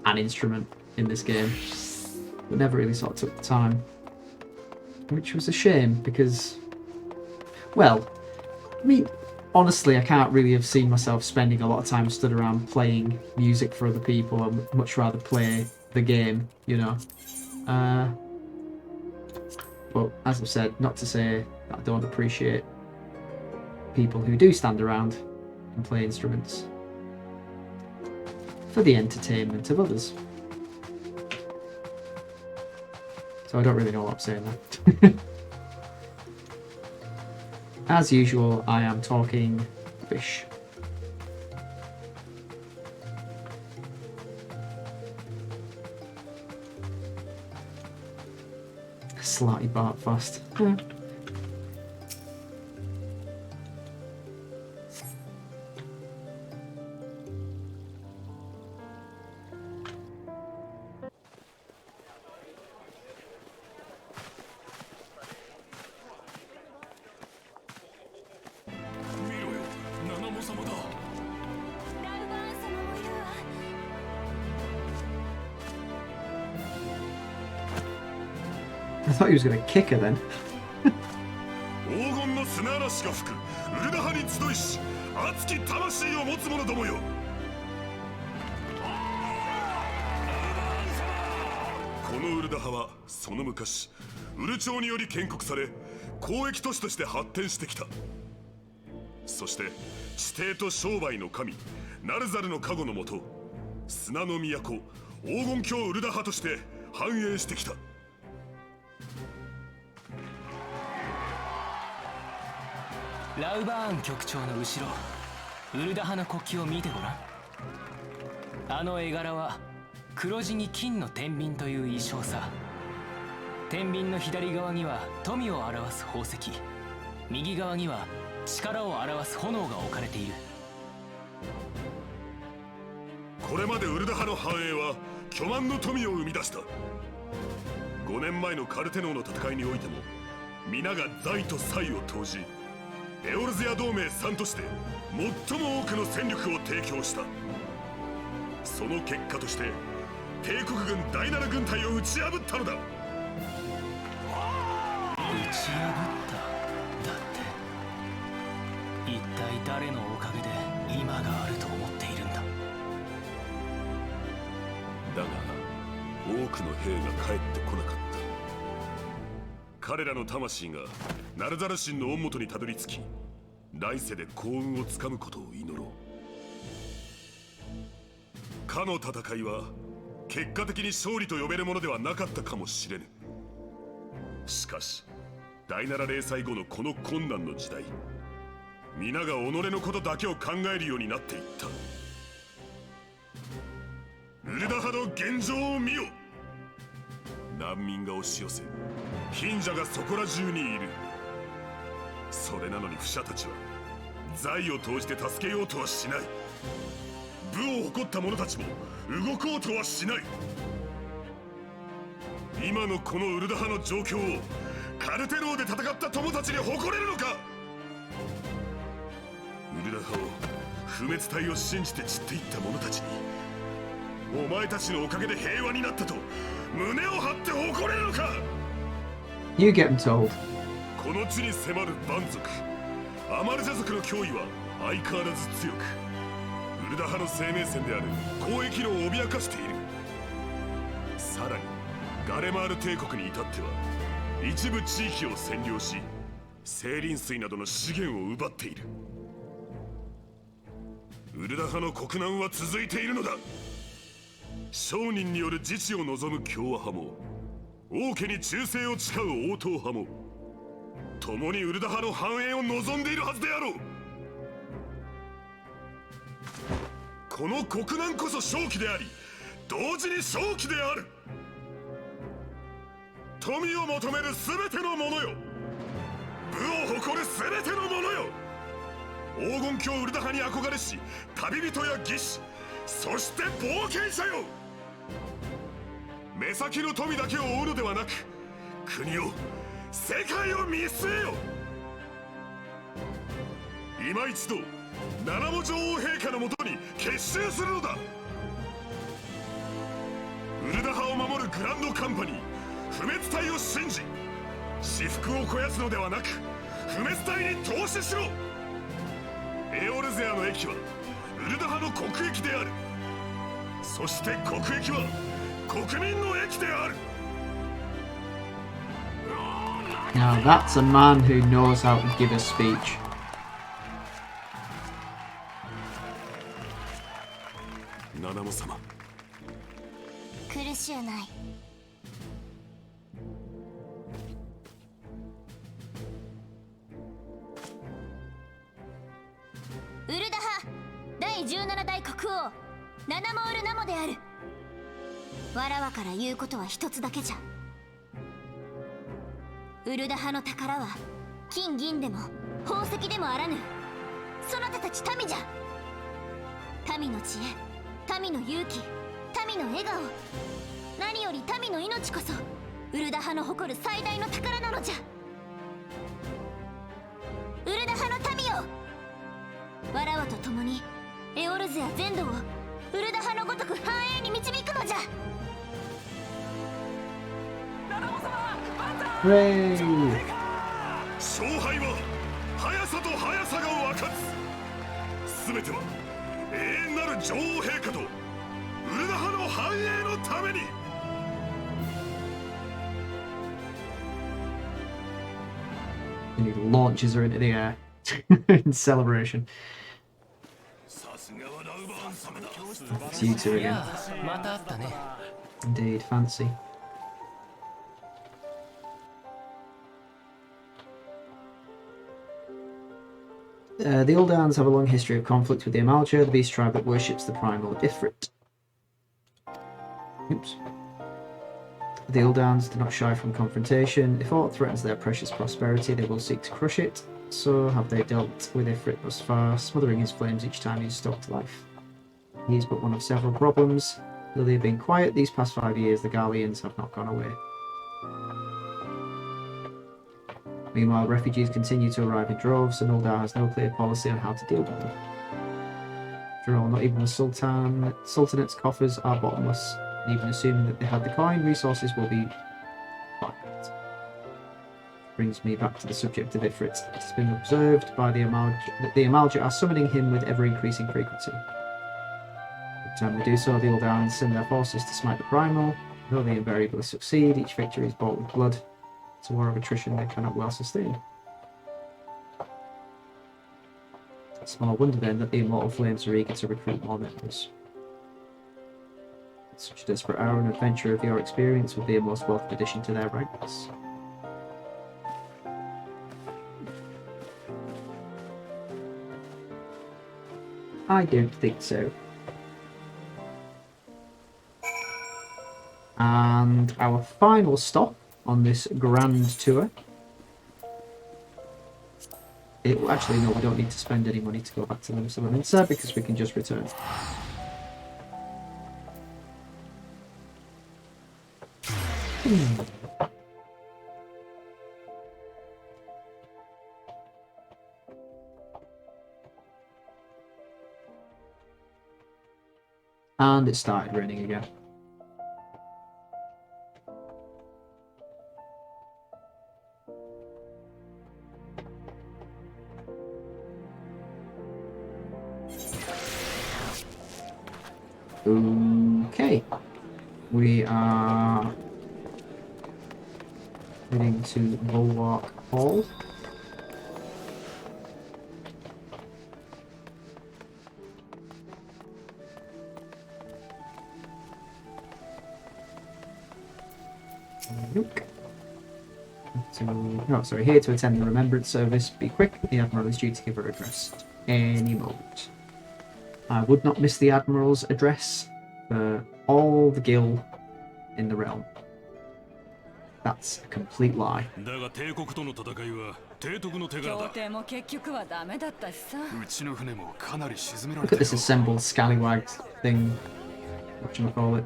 an instrument in this game, but never really sort of took the time, which was a shame because, well, I mean, honestly, I can't really have seen myself spending a lot of time stood around playing music for other people. I'd much rather play the game, you know. But as I've said, not to say that I don't appreciate people who do stand around and play instruments for the entertainment of others. So I don't really know what I'm saying there. As usual, I am talking fish. Slightly bark fast. Yeah. I thought he was going to kick her then. 黄金の砂嵐が吹くウルダハに集いし熱き魂を持つ者どもよ。このウルダハはその昔ウル朝により建国され交易都市として発展してきた。そして地底と商売の神ナルザルの加護のもと砂の都黄金郷ウルダハとして繁栄してきた。ラウバーン局長の後ろウルダハの国旗を見てごらん。あの絵柄は黒地に金の天秤という意匠さ。天秤の左側には富を表す宝石、右側には力を表す炎が置かれている。これまでウルダハの繁栄は巨万の富を生み出した。5年前のカルテノーの戦いにおいても皆が財と財を投じエオルゼア同盟3として最も多くの戦力を提供した。その結果として帝国軍第7軍隊を打ち破ったのだ。打ち破っただって、一体誰のおかげで今があると思っているんだ。だが多くの兵が帰ってこなかった。彼らの魂がナルザル神の恩元にたどり着き来世で幸運をつかむことを祈ろう。かの戦いは結果的に勝利と呼べるものではなかったかもしれぬ。しかし第7零祭後のこの困難の時代皆が己のことだけを考えるようになっていった。ウルダハの現状を見よ。難民が押し寄せ貧者がそこら中にいる。それなのにフシャたちは財を投じて助けようとはしない。部を誇った者たちも動こうとはしない。今のこのウルダ派の状況をカルテローで戦った友達に誇れるのか。ウルダ派を不滅体を信じて散っていった者たちにお前たちのおかげで平和になったと胸を張って誇れるのか。 You get them told. この地に迫る蛮族アマルジャ族の脅威は相変わらず強く、ウルダ派の生命線である交易路を脅かしている。さらにガレマール帝国に至っては一部地域を占領し精輪水などの資源を奪っている。ウルダ派の国難は続いているのだ。商人による自治を望む共和派も王家に忠誠を誓う王党派も共にウルダ派の繁栄を望んでいるはずであろう。この国難こそ正気であり同時に正気である。富を求める全ての者よ、武を誇る全ての者よ、黄金鏡ウルダ派に憧れし旅人や義士、そして冒険者よ。目先の富だけを追うのではなく国を世界を見据えよ。今一度七母女王陛下のもとに結集するのだ。ウルダ派を守るグランドカンパニー不滅体を信じ私腹を肥やすのではなく不滅体に投資しろ。エオルゼアの駅はウルダ派の国益である。そして国益は国民の駅である。 Now that's a man who knows how to give a speech. 七母様、苦しゅうない。ウルダ派第17代国王ナナモールナモである。わらわから言うことは一つだけじゃ。ウルダ派の宝は金銀でも宝石でもあらぬそなたたち民じゃ。民の知恵、民の勇気、民の笑顔、何より民の命こそウルダ派の誇る最大の宝なのじゃ。ウルダ派の民よ、わらわと共にエオルゼア全土をウルダ派のごとく繁栄に導くのじゃ。 Hooray! 勝敗は速さと速さが分かつ。全ては永遠なる女王陛下とウルダ派の繁栄のために。 And he launches her into the air in celebration. It's you two い again. やまた会ったね。 Indeed, fancy. The Uldahs have a long history of conflict with the Amalja, the beast tribe that worships the primal Ifrit. Oops. The Uldahs do not shy from confrontation. If aught threatens their precious prosperity, they will seek to crush it. So have they dealt with Ifrit thus far, smothering his flames each time he is stalked to life. He is but one of several problems. Though they have been quiet these past 5 years, the Garleans have not gone away. Meanwhile, refugees continue to arrive in droves, and Ul'dah has no clear policy on how to deal with them. After all, not even the Sultanate's coffers are bottomless, and even assuming that they had the coin, resources will be finite. Brings me back to the subject of Ifrit. It has been observed by the Amalja that the Amalja are summoning him with ever-increasing frequency. Every time they do so, the Uldahs send their forces to smite the primal. Though they invariably succeed, each victory is bought with blood. It's a war of attrition they cannot well sustain. Small wonder then that the Immortal Flames are eager to recruit more members. Such a desperate hour and adventure of your experience would be a most welcome addition to their ranks. I don't think so. And our final stop on this grand tour. Actually, no, we don't need to spend any money to go back to Limsa because we can just return. And it started raining again. Okay, we are heading to Bulwark Hall. Nope. Here to attend the remembrance service. Be quick, the Admiral is due to give her address any moment. I would not miss the Admiral's address for all the gil in the realm. That's a complete lie. だが帝国との戦いは提督の手柄だ。協定も結局はダメだったしさ。うちの船もかなり沈めら Look れた at よ。 this assembled scallywag thing. Whatchamacallit.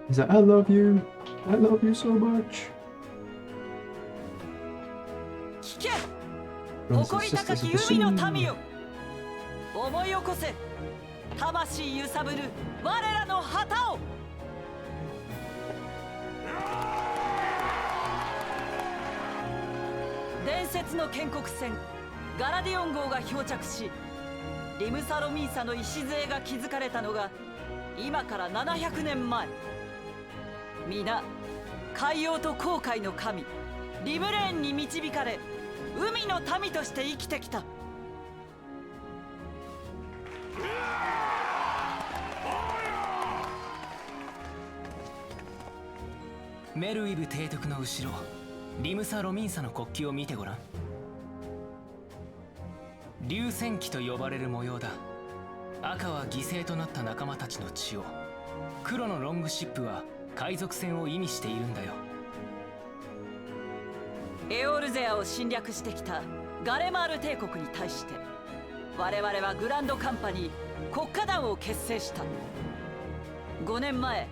He's like, I love you so much. 聞け、 Brothers and 誇り高 sisters き of the 海の sea. 民よ。思い起こせ、魂揺さぶる我らの旗を。伝説の建国船ガラディオン号が漂着し、リムサロミーサの礎が築かれたのが今から700年前。皆海洋と航海の神リムレーンに導かれ、海の民として生きてきた。メルウィブ提督の後ろ、リムサ・ロミンサの国旗を見てごらん。流線旗と呼ばれる模様だ。赤は犠牲となった仲間たちの血を、黒のロングシップは海賊船を意味しているんだよ。エオルゼアを侵略してきたガレマール帝国に対して、我々はグランドカンパニー国家団を結成した。5年前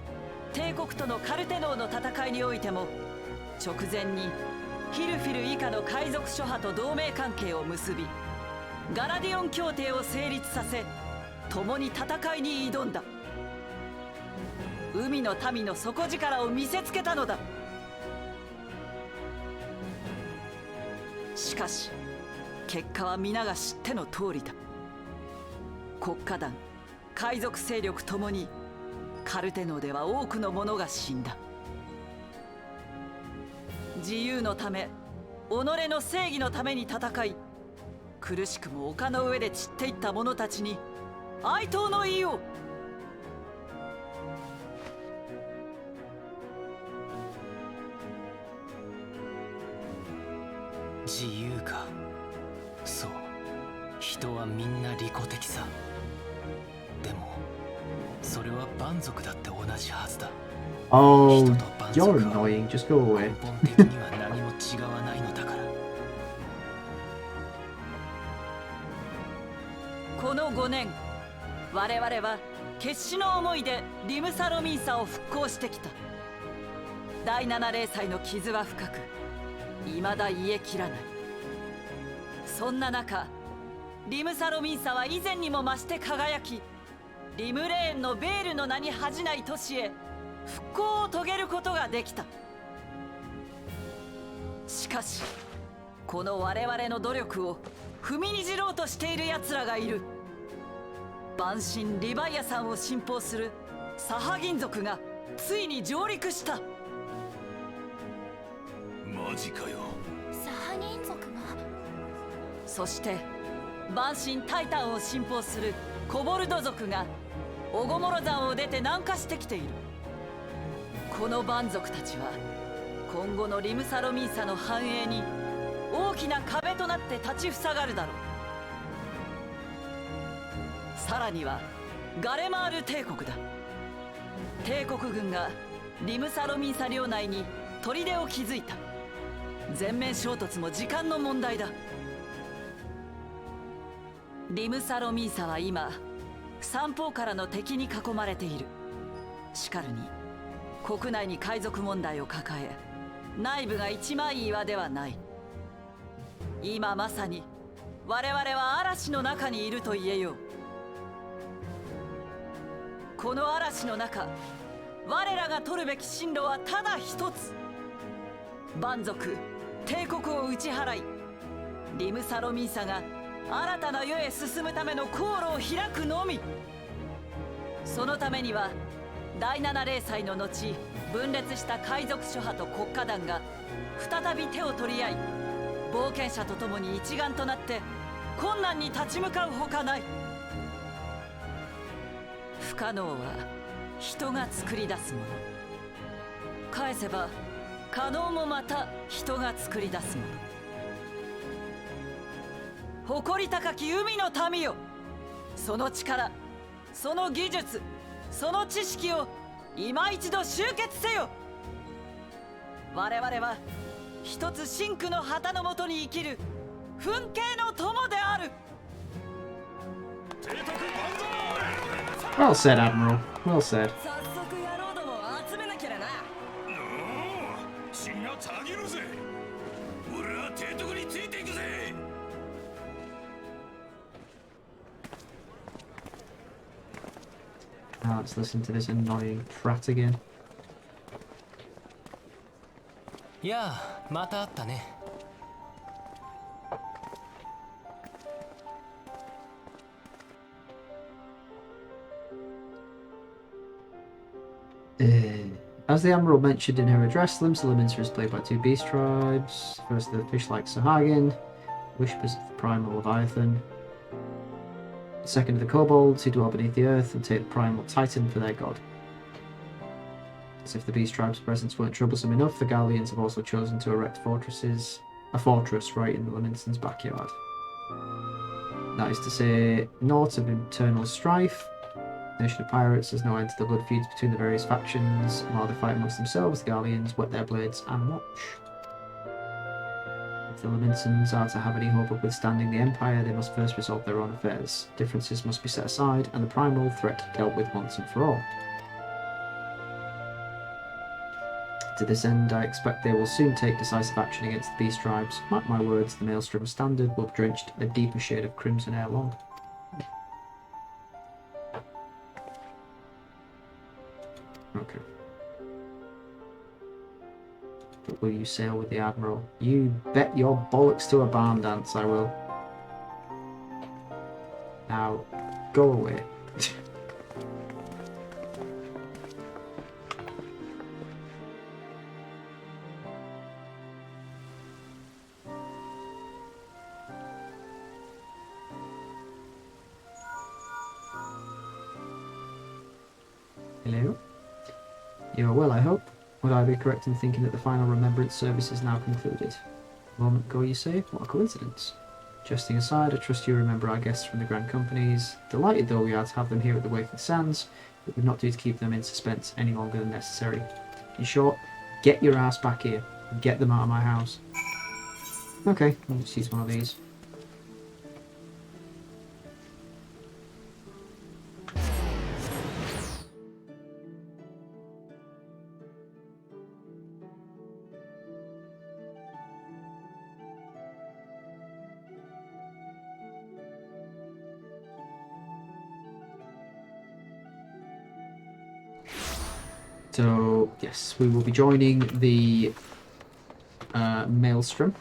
帝国とのカルテノーの戦いにおいても、直前にヒルフィル以下の海賊諸派と同盟関係を結び、ガラディオン協定を成立させ、共に戦いに挑んだ。海の民の底力を見せつけたのだ。しかし結果は皆が知っての通りだ。国家団、海賊勢力ともにカルテノーでは多くの者が死んだ。自由のため、己の正義のために戦い、苦しくも丘の上で散っていった者たちに哀悼の意を。自由か。そう、人はみんな利己的さ。でもそれは蛮族だって同じはずだ。 Oh, 人と蛮 you're 族は annoying. Just go 根 away. 本的には何も違わないのだから。この5年、我々は決死の思いでリムサロミンサを復興してきた。第7零祭の傷は深く、未だ癒えきらない。そんな中、リムサロミンサは以前にも増して輝き、リムレーンのベールの名に恥じない都市へ復興を遂げることができた。しかしこの我々の努力を踏みにじろうとしている奴らがいる。万神リヴァイアさんを信奉するサハ銀族がついに上陸した。マジかよ。サハ人族が。そして万神タイタンを信奉するコボルド族がオゴモロ山を出て南下してきている。この蛮族たちは今後のリムサロミンサの繁栄に大きな壁となって立ちふさがるだろう。さらにはガレマール帝国だ。帝国軍がリムサロミンサ領内に砦を築いた。全面衝突も時間の問題だ。リムサロミンサは今三方からの敵に囲まれている。しかるに国内に海賊問題を抱え、内部が一枚岩ではない。今まさに我々は嵐の中にいると言えよう。この嵐の中、我らが取るべき進路はただ一つ。蛮族帝国を打ち払い、リムサロミンサが新たな世へ進むための航路を開くのみ。そのためには第七零祭の後、分裂した海賊諸派と国家団が再び手を取り合い、冒険者と共に一丸となって困難に立ち向かうほかない。不可能は人が作り出すもの。返せば可能もまた人が作り出すもの。誇り高き海の民よ、その力、その技術、その知識を今一度集結せよ。我々は一つ真紅の旗のもとに生きる憤慶の友である。 Well said, Admiral. Well said. 早速野郎どもを集めなきゃな。血がたぎるぜ。俺は提督についていくぜ。Now let's listen to this annoying prat again. いやあ、また会ったね。As the Admiral mentioned in her address, Limsa is played by two beast tribes. First, the fish-like Sahagin, worshippers of the primal Leviathan. Second, the kobolds, who dwell beneath the earth and take the primal Titan for their god. As if the beast tribe's presence weren't troublesome enough, the Galleons have also chosen to erect a fortress right in the Laminson's backyard. That is to say, naught of internal strife. The nation of pirates has no end to the blood feuds between the various factions, and while they fight amongst themselves, the Galleons whet their blades and watch. If the Laminsons are to have any hope of withstanding the Empire, they must first resolve their own affairs. Differences must be set aside, and the primal threat dealt with once and for all. To this end, I expect they will soon take decisive action against the beast tribes. Mark my words, the Maelstrom Standard will be drenched in a deeper shade of crimson ere long. Okay. But will you sail with the Admiral? You bet your bollocks to a barn dance, I will. Now, go away. Hello? You are well, I hope. Would I be correct in thinking that the final remembrance service is now concluded? A moment ago, you say? What a coincidence. Jesting aside, I trust you remember our guests from the Grand Companies. Delighted though we are to have them here at the Waking Sands, it would not do to keep them in suspense any longer than necessary. In short, get your ass back here and get them out of my house. Okay, I'll just use one of these. So, yes, we will be joining the Maelstrom.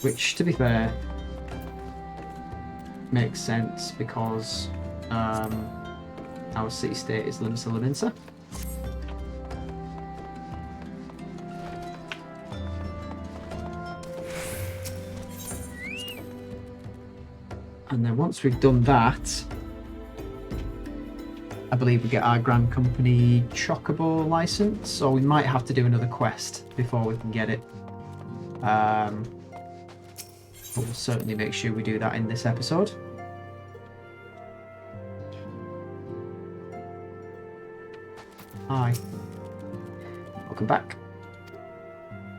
Which, to be fair, makes sense because our city-state is Limsa. And then once we've done that, I believe we get our Grand Company chocobo license, or we might have to do another quest before we can get it. But we'll certainly make sure we do that in this episode. Hi. Welcome back.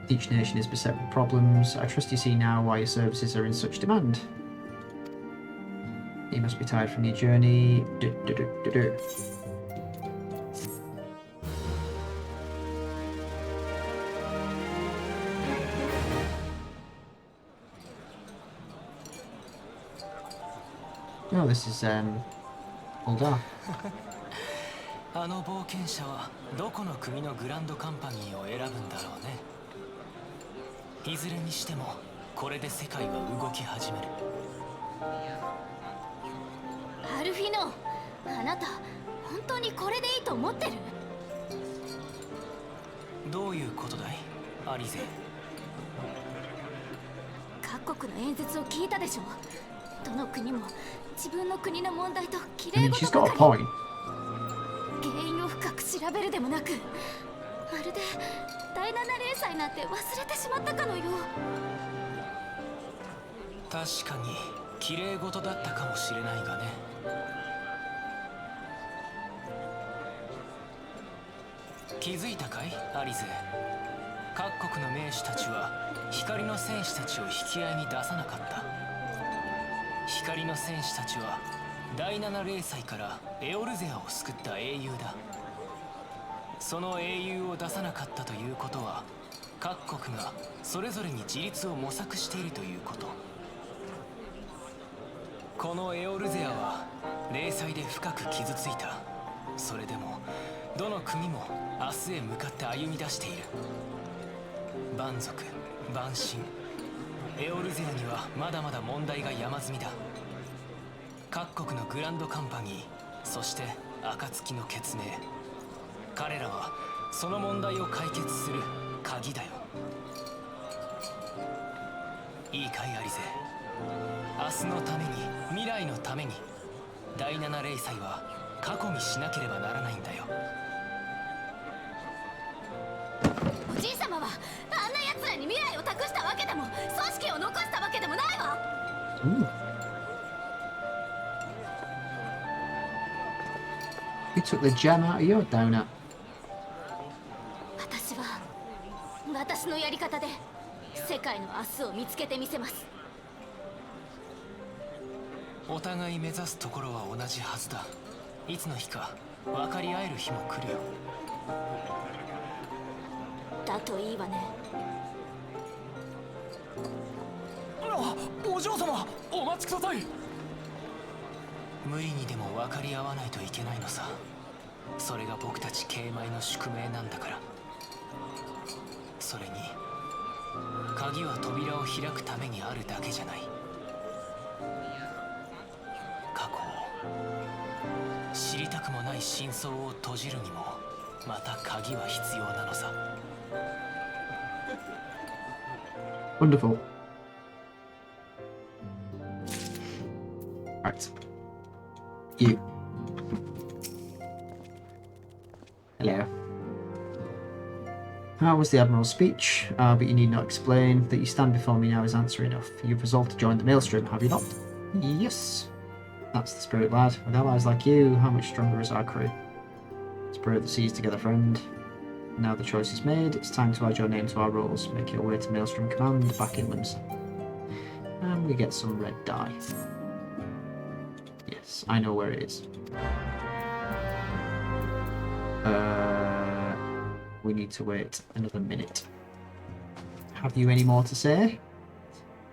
Each nation is beset with problems. I trust you see now why your services are in such demand. You must be tired from your journey. Oh, this is Ul'dah. あの冒険者はどこの国のグランドカンパニーを選ぶんだろうね。いずれにしてもこれで世界は動き始める。アルフィノ、あなた本当にこれでいいと思ってる？どういうことだい、アリゼ？各国の演説を聞いたでしょ。どの国も自分の国の問題と綺 I 麗 mean, 事 she's ば got か a り。 point. 原因を深く調べるでもなく、まるで第七零祭なんて忘れてしまったかのよう。確かに綺麗事だったかもしれないがね。気づいたかい、アリゼ？各国の名手たちは光の戦士たちを引き合いに出さなかった。光の戦士たちは第七零祭からエオルゼアを救った英雄だ。その英雄を出さなかったということは、各国がそれぞれに自立を模索しているということ。このエオルゼアは零祭で深く傷ついた。それでもどの国も明日へ向かって歩み出している。蛮族、蛮神、エオルゼアにはまだまだ問題が山積みだ。各国のグランドカンパニー、そして暁の血明、彼らはその問題を解決する鍵だよ。いいかい、アリゼ？明日のために、未来のために、第七零祭は過去にしなければならないんだよ。おじい様はあんな奴らに未来を託したわけでも、組織を残したわけでもないわ。Who took the gem out of your donut? 私は私のやり方で世界の明日を見つけてみせます。お互い目指すところは同じはずだ。いつの日か分かり合える日も来るよ。だといいわね。お嬢様、お待ちください。無理にでも分かり合わないといけないのさ。それが僕たち慶米の宿命なんだから。それに鍵は扉を開くためにあるだけじゃない。過去を知りたくもない真相を閉じるにもまた鍵は必要なのさ。Wonderful. Right. You. Hello. How was the Admiral's speech? But you need not explain. That you stand before me now is answer enough. You've resolved to join the Maelstrom, have you not? Yes. That's the spirit, lad. With allies like you, how much stronger is our crew? Spirit of the seas together, friend. Now the choice is made, it's time to add your name to our rolls. Make your way to Maelstrom Command back in Limsa. And we get some red dye. Yes, I know where it is. We need to wait another minute. Have you any more to say?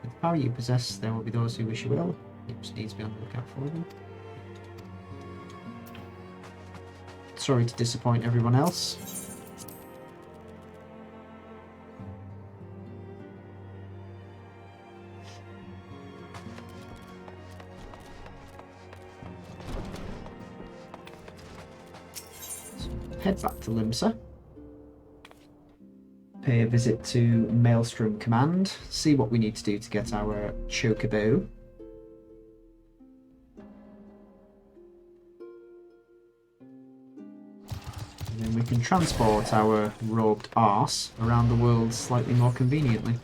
With the power you possess, there will be those who wish you well. You just need to be on the lookout for them. Sorry to disappoint everyone else. Head back to Limsa. Pay a visit to Maelstrom Command. See what we need to do to get our chocobo. And then we can transport our robed arse around the world slightly more conveniently.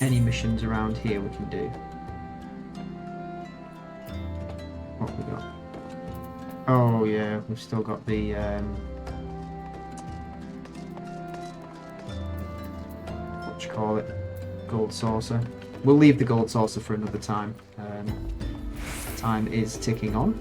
Any missions around here we can do. What have we got? Oh yeah, we've still got the call it? Gold saucer. We'll leave the gold saucer for another time. Time is ticking on.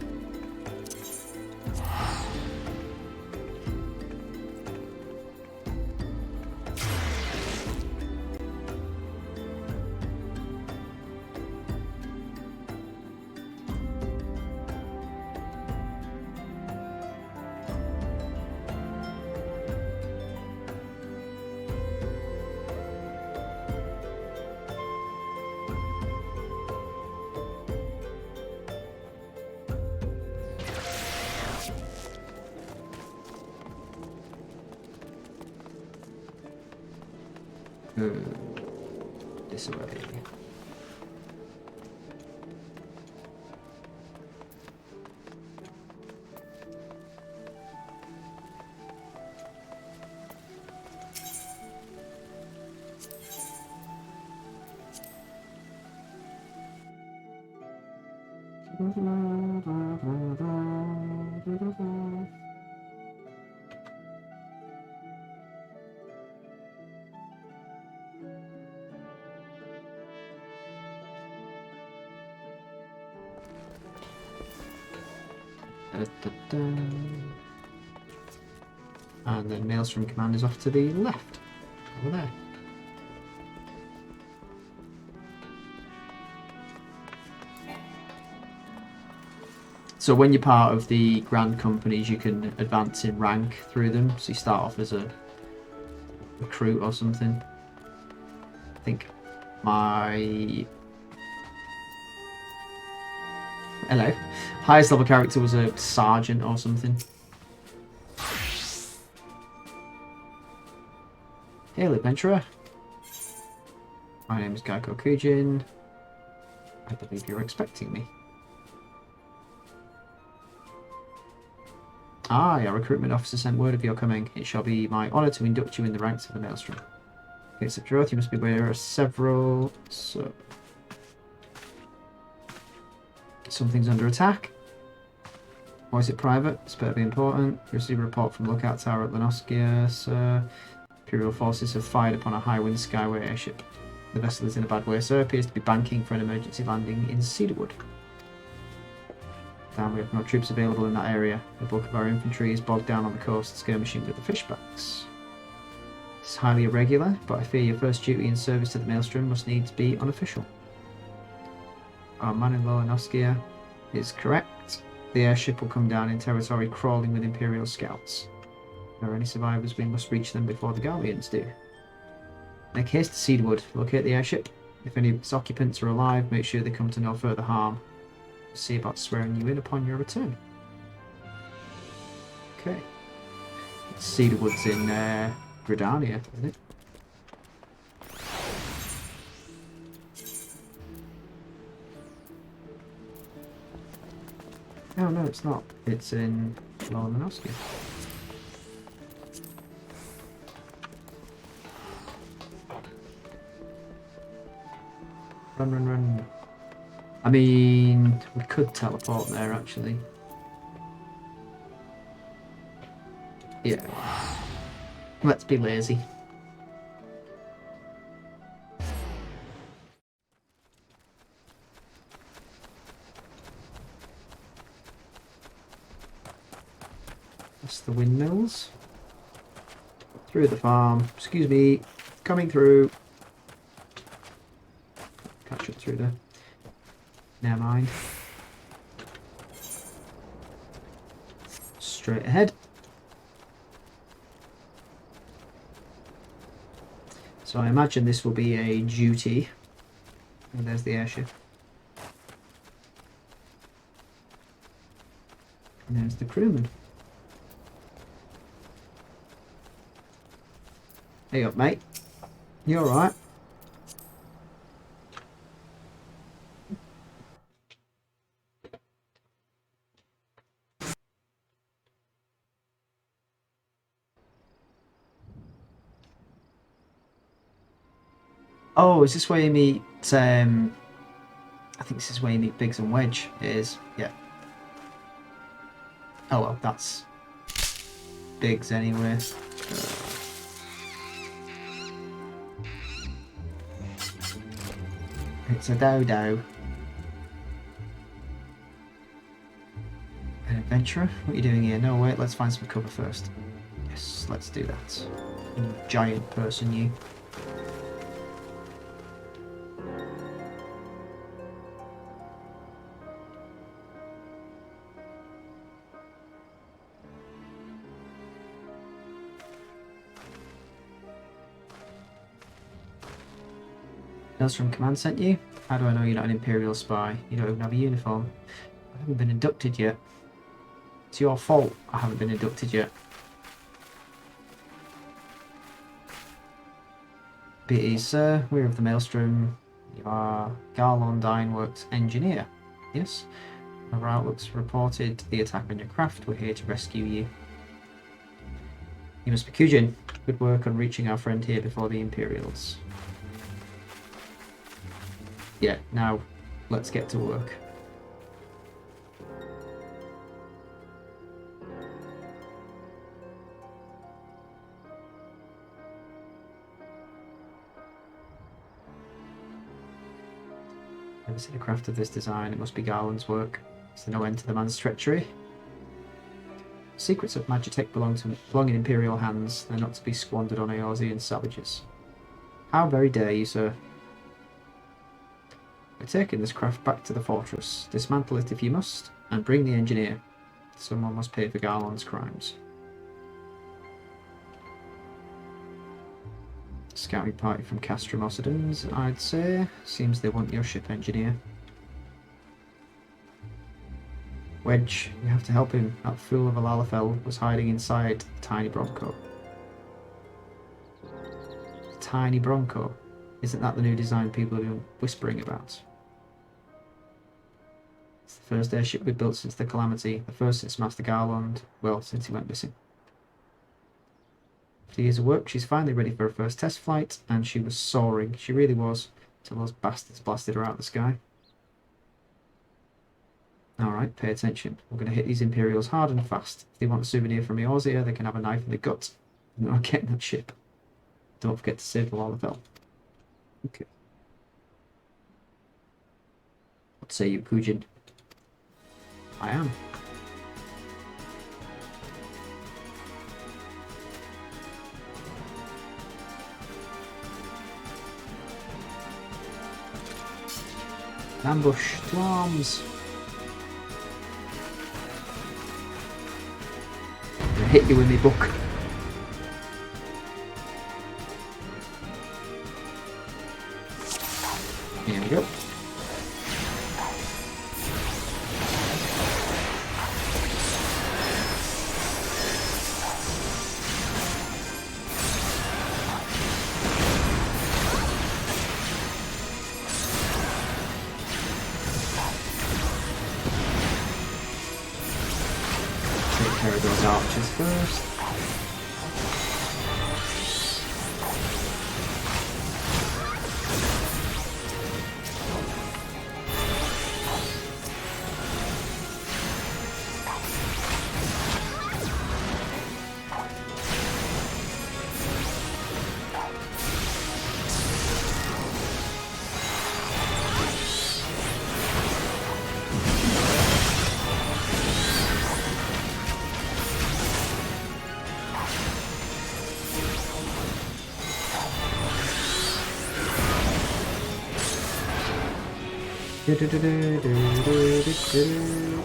This way. And then Maelstrom Command is off to the left, over there. So when you're part of the grand companies, you can advance in rank through them. So you start off as a recruit or something. I think my highest level character was a sergeant or something. Hail, adventurer. My name is Geico Kujin. I believe you're expecting me. Ah, your recruitment officer sent word of your coming. It shall be my honour to induct you in the ranks of the Maelstrom. Okay, accept your oath. You must be aware of several... Something's under attack. Or is it private? It's better be important. You receive a report from Lookout Tower at Lenoskia, sir. Imperial forces have fired upon a high-wind skyway airship. The vessel is in a bad way, sir. Appears to be banking for an emergency landing in Cedarwood. Damn, we have no troops available in that area. The bulk of our infantry is bogged down on the coast, skirmishing with the fishbacks. It's highly irregular, but I fear your first duty in service to the Maelstrom must needs be unofficial. Our man in Lenoskia is correct. The airship will come down in territory crawling with Imperial scouts. If there are any survivors, we must reach them before the Galleons do. Make haste to Cedarwood. Locate the airship. If any of its occupants are alive, make sure they come to no further harm. See about swearing you in upon your return. Okay. Cedarwood's in Gridania, isn't it? Oh no, it's not. It's in Lower Lenoskia. Run, run, run. I mean, we could teleport there, actually. Yeah. Let's be lazy. That's the windmills. Through the farm. Excuse me. Coming through. Catch up through there. Never mind. Straight ahead. So I imagine this will be a duty. And there's the airship. And there's the crewman. Hey up, mate. You alright? Oh, is this where you meet, I think this is where you meet Biggs and Wedge, it is, yeah. Oh well, that's Biggs anyway. It's a dodo. An adventurer? What are you doing here? No, wait, let's find some cover first. Yes, let's do that. You giant person, you. Notes from command sent you? How do I know you're not an Imperial spy? You don't even have a uniform. I haven't been inducted yet. It's your fault I haven't been inducted yet. Be it is, sir. We're of the Maelstrom. You are Garlond Ironworks engineer. Yes? Our outlooks reported the attack on your craft. We're here to rescue you. You must be Kujin. Good work on reaching our friend here before the Imperials. Yeah, now let's get to work. Never seen a craft of this design. It must be Garland's work. Is there no end to the man's treachery? Secrets of Magitech belong in Imperial hands. They're not to be squandered on Eorzean savages. How very dare you, sir? We're taking this craft back to the fortress. Dismantle it if you must, and bring the engineer. Someone must pay for Garland's crimes. Scouting party from Castrum Occidens, I'd say. Seems they want your ship engineer. Wedge, you have to help him. That fool of a Lalafell was hiding inside the tiny Bronco. The tiny Bronco? Isn't that the new design people have been whispering about? It's the first airship we've built since the Calamity, the first since Master Garland, well, since he went missing. After years of work, she's finally ready for her first test flight, and she was soaring. She really was, till those bastards blasted her out of the sky. Alright, pay attention. We're going to hit these Imperials hard and fast. If they want a souvenir from Eorzea, they can have a knife in the gut. We're not getting that ship. Don't forget to save the Lalafell. Okay. What say you, Kujin? I am. Ambush to arms. I'm gonna hit you with my book. Here we go. Take care of those archers first.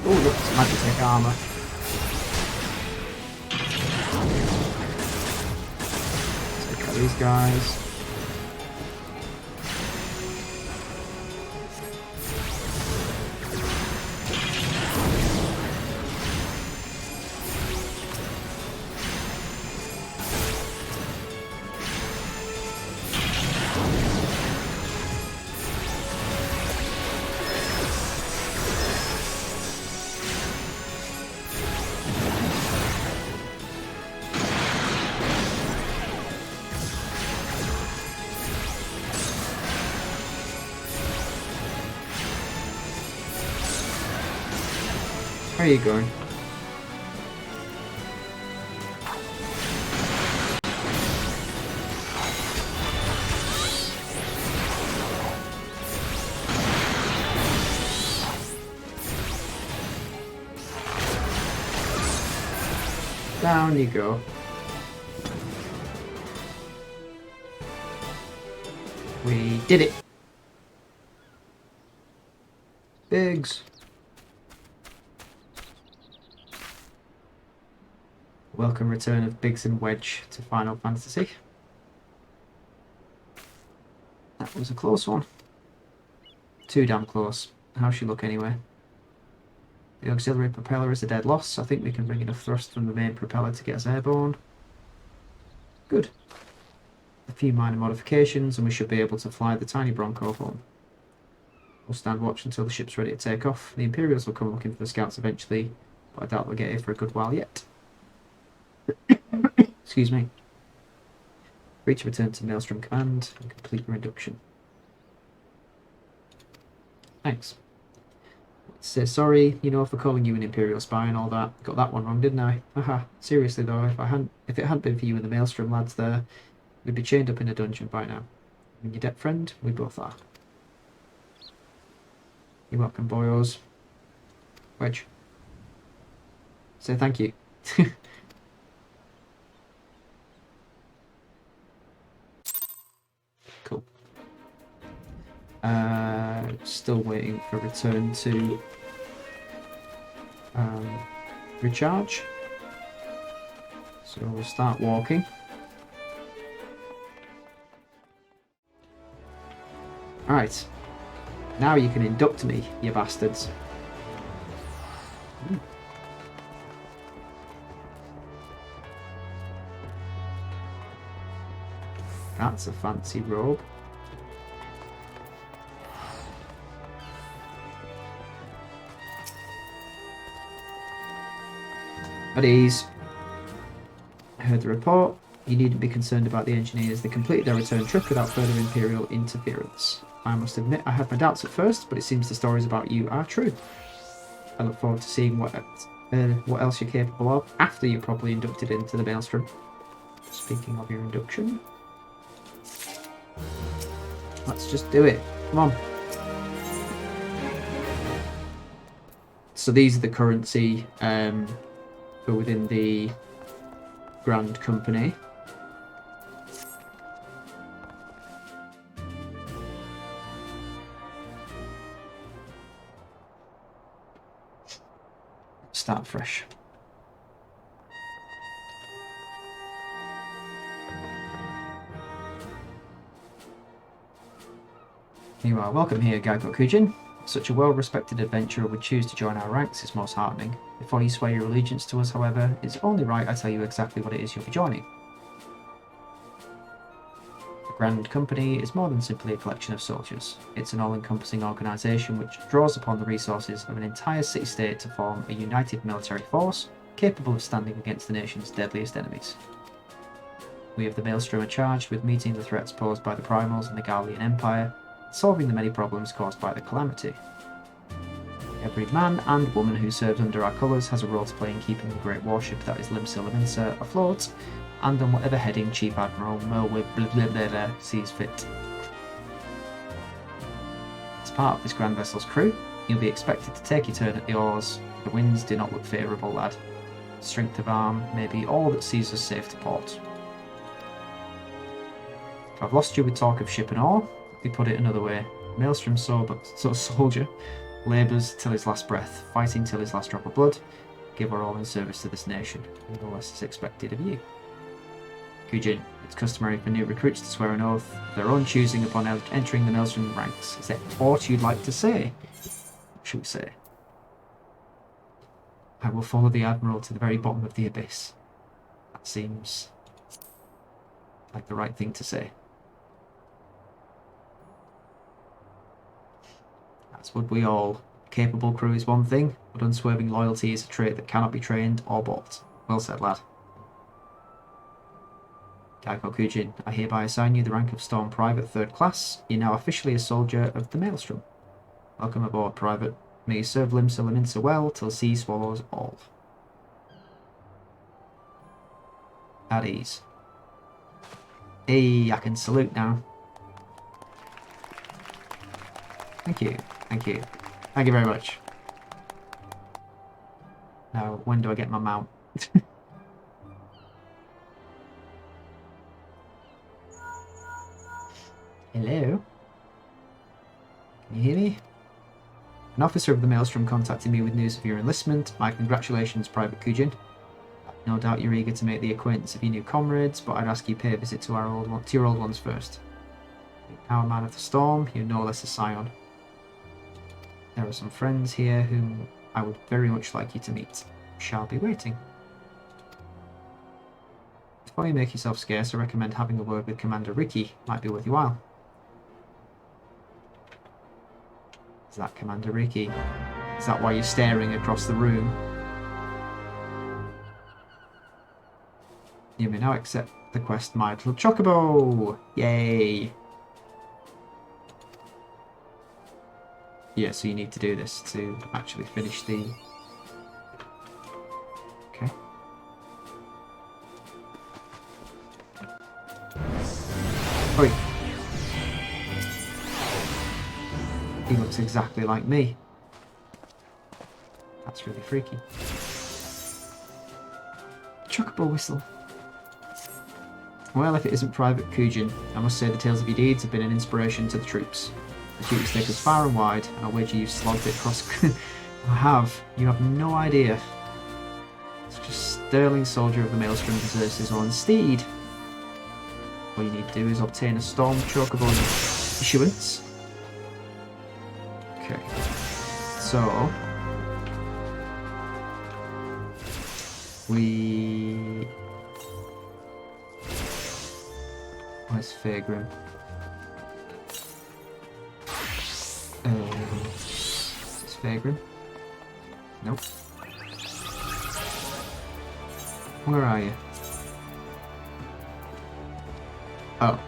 Oh, look, it's Magitech armor. Take out these guys. Where are you going? Down you go. We did it! Biggs! Welcome return of Biggs and Wedge to Final Fantasy. That was a close one. Too damn close. How's she look anyway? The auxiliary propeller is a dead loss. I think we can bring enough thrust from the main propeller to get us airborne. Good. A few minor modifications and we should be able to fly the tiny Bronco home. We'll stand watch until the ship's ready to take off. The Imperials will come looking for the scouts eventually, but I doubt they'll get here for a good while yet. Excuse me. Free to return to Maelstrom Command and complete your induction. Thanks. Say sorry, you know, for calling you an Imperial spy and all that. Got that one wrong, didn't I? Haha. Seriously though, if it hadn't been for you and the Maelstrom lads there, we'd be chained up in a dungeon by now. And your debt friend, we both are. You're welcome, boyos. Wedge. Say thank you. Cool. Still waiting for return to recharge. So we'll start walking. Alright. Now you can induct me, you bastards. That's a fancy robe. At ease. I heard the report. You needn't be concerned about the engineers. They completed their return trip without further Imperial interference. I must admit I had my doubts at first, but it seems the stories about you are true. I look forward to seeing what else you're capable of after you're properly inducted into the Maelstrom. Speaking of your induction, let's just do it. Come on. So these are the currency for within the Grand Company. Start fresh. You are welcome here, Gaikokujin. Such a well-respected adventurer would choose to join our ranks is most heartening. Before you swear your allegiance to us, however, it's only right I tell you exactly what it is you'll be joining. The Grand Company is more than simply a collection of soldiers. It's an all-encompassing organisation which draws upon the resources of an entire city-state to form a united military force capable of standing against the nation's deadliest enemies. We of the Maelstrom are charged with meeting the threats posed by the Primals and the Garlean Empire, solving the many problems caused by the Calamity. Every man and woman who serves under our colours has a role to play in keeping the great warship that is Limsa afloat, and on whatever heading Chief Admiral Merwib sees fit. As part of this grand vessel's crew, you'll be expected to take your turn at the oars. The winds do not look favourable, lad. Strength of arm may be all that sees us safe to port. If I've lost you with talk of ship and oar, we put it another way. Maelstrom soldier labours till his last breath, fighting till his last drop of blood. Give our all in service to this nation. No less is expected of you. Kujin, it's customary for new recruits to swear an oath of their own choosing upon entering the Maelstrom ranks. Is there aught you'd like to say? What should we say? I will follow the Admiral to the very bottom of the abyss. That seems like the right thing to say. As would we all. Capable crew is one thing, but unswerving loyalty is a trait that cannot be trained or bought. Well said, lad. Gaikokujin, I hereby assign you the rank of Storm Private 3rd Class. You're now officially a soldier of the Maelstrom. Welcome aboard, Private. May you serve Limsa well till the sea swallows all. At ease. Hey, I can salute now. Thank you. Thank you. Thank you very much. Now, when do I get my mount? Hello? Can you hear me? An officer of the Maelstrom contacted me with news of your enlistment. My congratulations, Private Kujin. No doubt you're eager to make the acquaintance of your new comrades, but I'd ask you pay a visit to your old ones first. Our man of the storm, you're no less a scion. There are some friends here whom I would very much like you to meet. Shall be waiting. Before you make yourself scarce, I recommend having a word with Commander Ricky. Might be worth your while. Is that Commander Ricky? Is that why you're staring across the room? You may now accept the quest Untitled Chocobo! Yay! Yeah, so you need to do this to actually finish the... Okay. Oi! He looks exactly like me. That's really freaky. Chocobo whistle. Well, if it isn't Private Kujin, I must say the tales of your deeds have been an inspiration to the troops. The troops take us far and wide, and I'll wager you've slogged it across... I have. You have no idea. Such a sterling soldier of the Maelstrom deserves his own steed. All you need to do is obtain a Storm Chocobo issuance. Okay. So... we... Where's Faergrim? Is Faergrim? Nope. Where are you? Oh.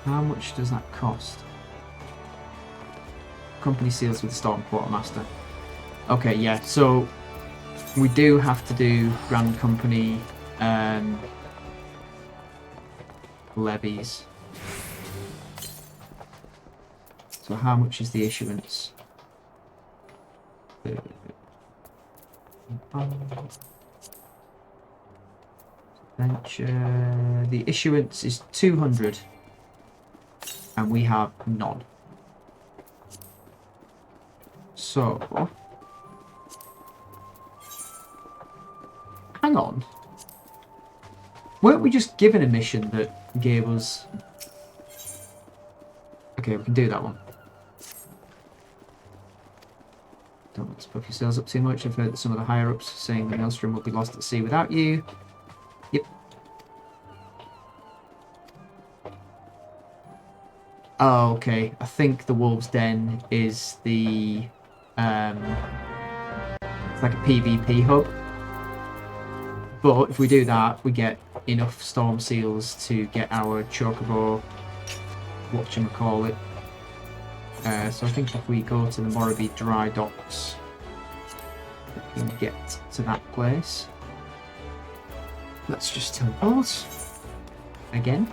How much does that cost? Company seals with the Storm Quartermaster. Okay, yeah, so we do have to do Grand Company levies. So how much is the issuance? Venture. The issuance is 200. And we have none. So... hang on. Weren't we just given a mission that gave us... Okay, we can do that one. Don't want to puff yourselves up too much. I've heard that some of the higher-ups saying the Maelstrom will be lost at sea without you. Yep. Oh, okay. I think the Wolves' Den is the... it's like a PvP hub. But if we do that, we get enough Storm Seals to get our Chocobo... whatchamacallit. So I think if we go to the Morabee Dry Docks, we can get to that place. Let's just teleport. Again.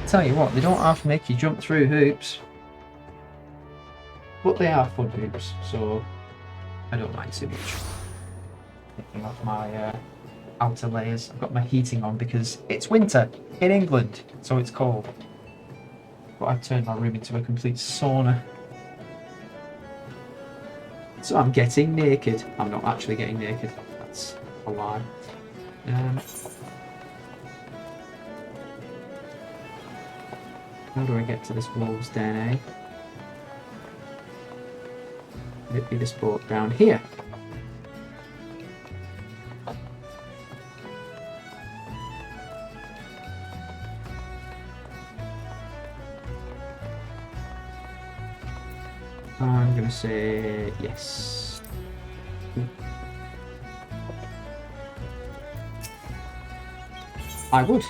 Tell you what, they don't have to make you jump through hoops. But they are fun hoops, so I don't mind too much. Taking off my outer layers. I've got my heating on because it's winter in England, so it's cold. But I've turned my room into a complete sauna. So I'm getting naked. I'm not actually getting naked. That's a lie. How do I get to this Wolves' Den, eh? Could it be this boat down here? I'm gonna say yes. I would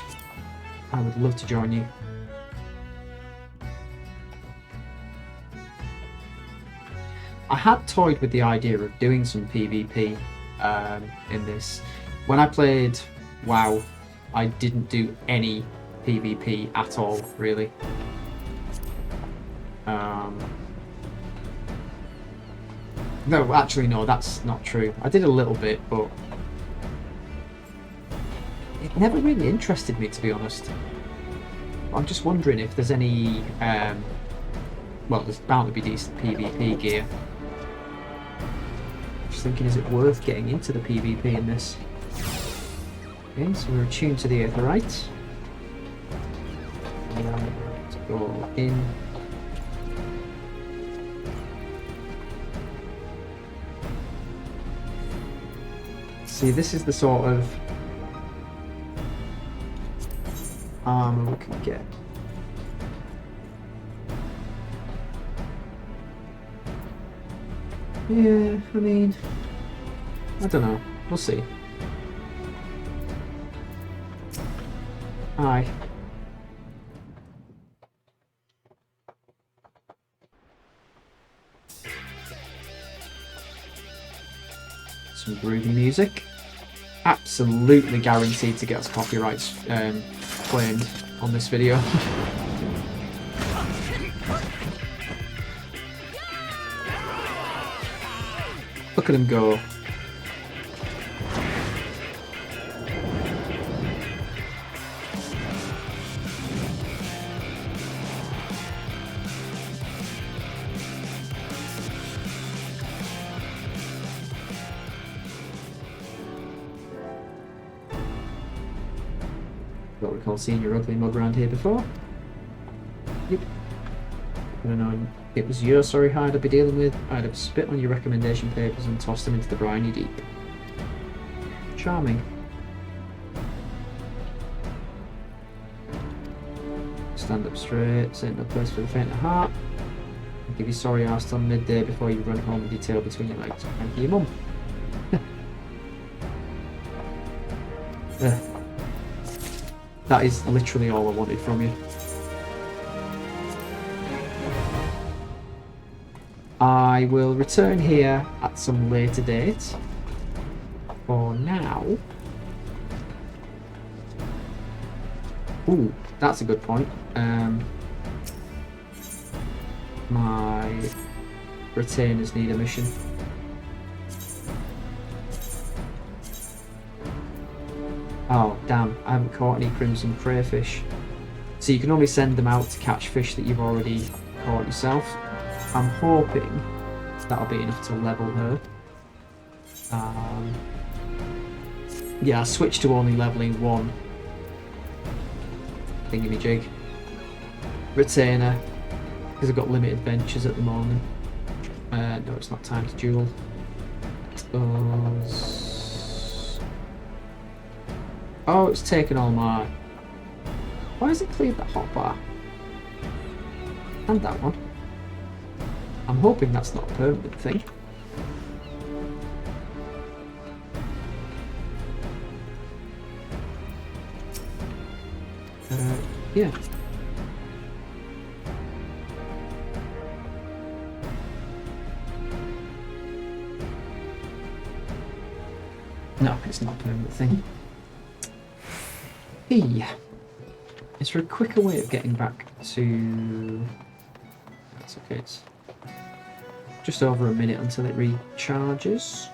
love to join you. I had toyed with the idea of doing some PvP in this, When I played WoW, I didn't do any PvP at all, really. No, actually, no, that's not true. I did a little bit, but it never really interested me, to be honest. I'm just wondering if there's any, well, there's bound to be decent PvP gear. Just thinking, is it worth getting into the PvP in this? Okay, so we're attuned to the Aetherite. Let's go in. See, this is the sort of armor we can get. Yeah, I mean, I don't know. We'll see. Aye. Some groovy music. Absolutely guaranteed to get us copyrights claimed on this video. Look at him go. Don't recall seeing your ugly mug around here before. Yep. I don't know. It was your sorry hide I'd be dealing with. I'd have spit on your recommendation papers and tossed them into the briny deep. Charming. Stand up straight. This ain't no place for the faint of heart. I'll give you sorry arse till midday before you run home with your tail between your legs. Thank you, mum. That is literally all I wanted from you. I will return here at some later date. For now... Ooh, that's a good point. My retainers need a mission. Oh, damn, I haven't caught any crimson crayfish. So you can only send them out to catch fish that you've already caught yourself. I'm hoping that'll be enough to level her. Yeah, I switched to only leveling one thingy-me-jig. Retainer, because I've got limited ventures at the moment. No, it's not time to duel. Oh, it's taken all my... Why has it cleared that hotbar? And that one. I'm hoping that's not a permanent thing. Yeah. No, it's not a permanent thing. Hey, is there a quicker way of getting back to... That's okay, it's just over a minute until it recharges.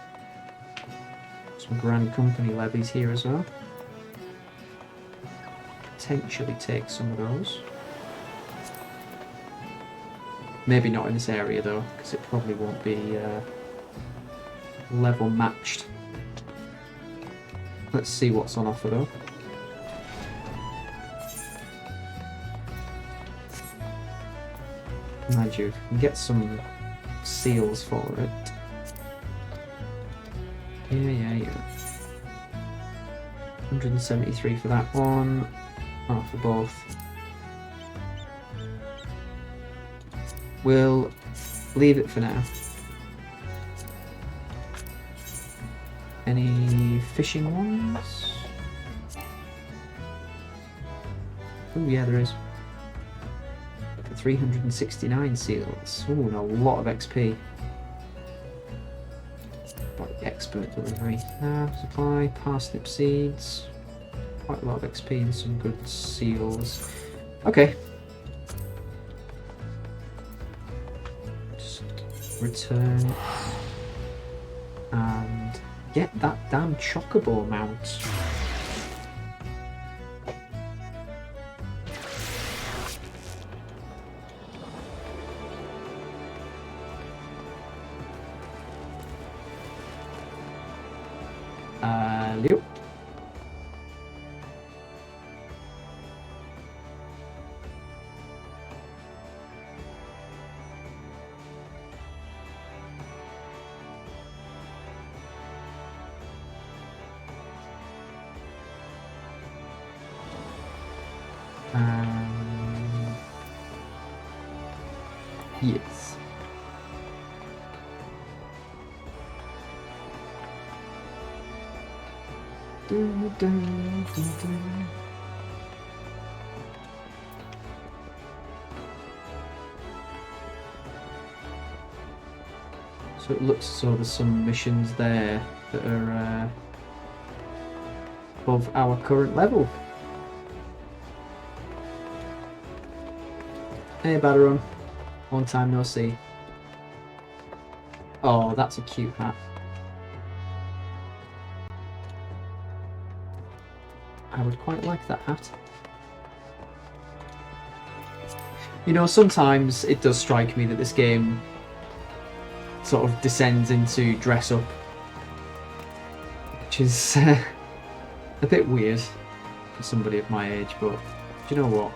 Some Grand Company levies here as well. Potentially take some of those. Maybe not in this area though, because it probably won't be level matched. Let's see what's on offer though. Mind you, if you can get some seals for it. Yeah. 173 for that one. Oh, for both. We'll leave it for now. Any fishing ones? Oh yeah, there is. 369 seals. Ooh, and a lot of XP. About the expert delivery. Supply, parsnip seeds. Quite a lot of XP and some good seals. Okay. Just return and get that damn chocobo mount. Yep. Yes. So it looks as though there's some missions there that are above our current level. Hey Badaron, long time no see. Oh, that's a cute hat. I would quite like that hat. You know, sometimes it does strike me that this game sort of descends into dress up, which is a bit weird for somebody of my age, but do you know what?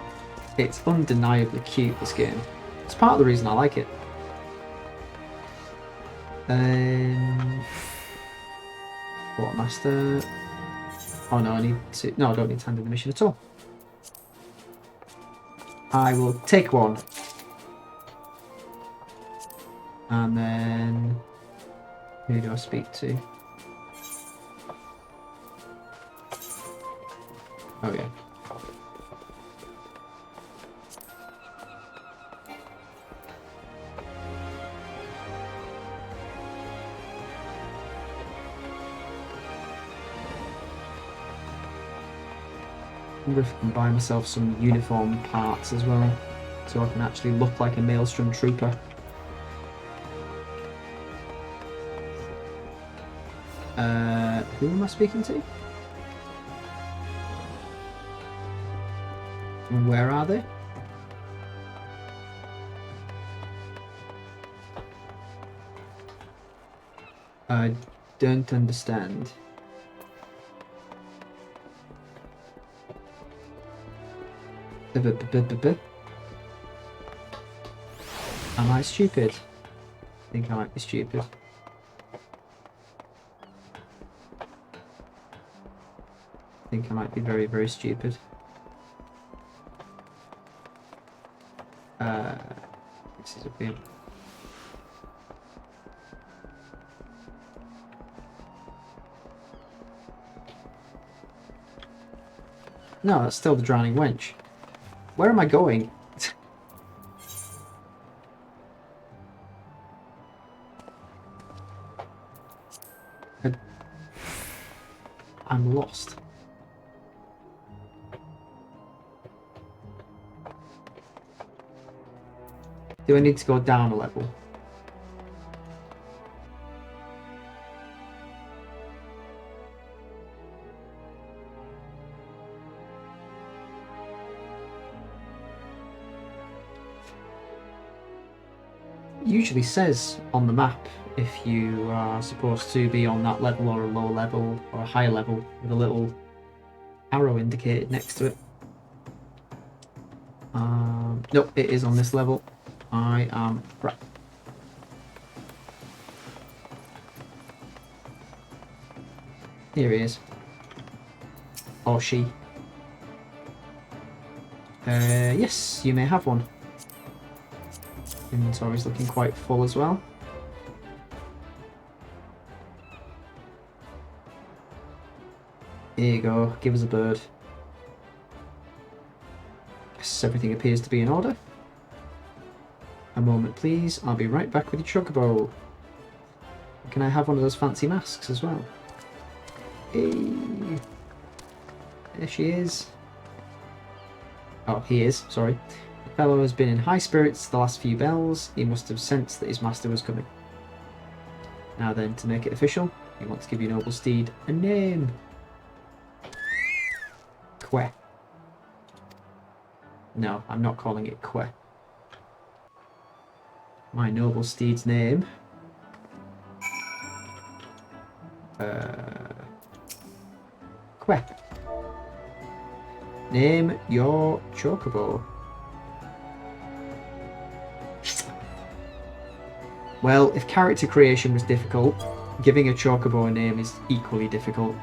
It's undeniably cute, this game. It's part of the reason I like it. Quartermaster. Oh no, I need to... No, I don't need to handle the mission at all. I will take one. And then... Who do I speak to? Oh yeah. I wonder if I can buy myself some uniform parts as well, so I can actually look like a Maelstrom trooper. Who am I speaking to? And where are they? I don't understand. Am I stupid? I think I might be stupid. I think I might be very, very stupid. This is a bit... No, that's still the drowning wench. Where am I going? I'm lost. Do I need to go down a level? Usually says on the map if you are supposed to be on that level or a low level or a high level with a little arrow indicated next to it. Nope, it is on this level. I am right. Here he is. Or she. Yes, you may have one. Inventory's looking quite full as well. Here you go, give us a bird. Yes, everything appears to be in order. A moment please, I'll be right back with your chocobo. Can I have one of those fancy masks as well? Hey. There she is. Oh, he is, sorry. The fellow has been in high spirits the last few bells. He must have sensed that his master was coming. Now then, to make it official, we want to give your noble steed a name. Que. No, I'm not calling it Que. My noble steed's name. Que. Name your chocobo. Well, if character creation was difficult, giving a chocobo a name is equally difficult.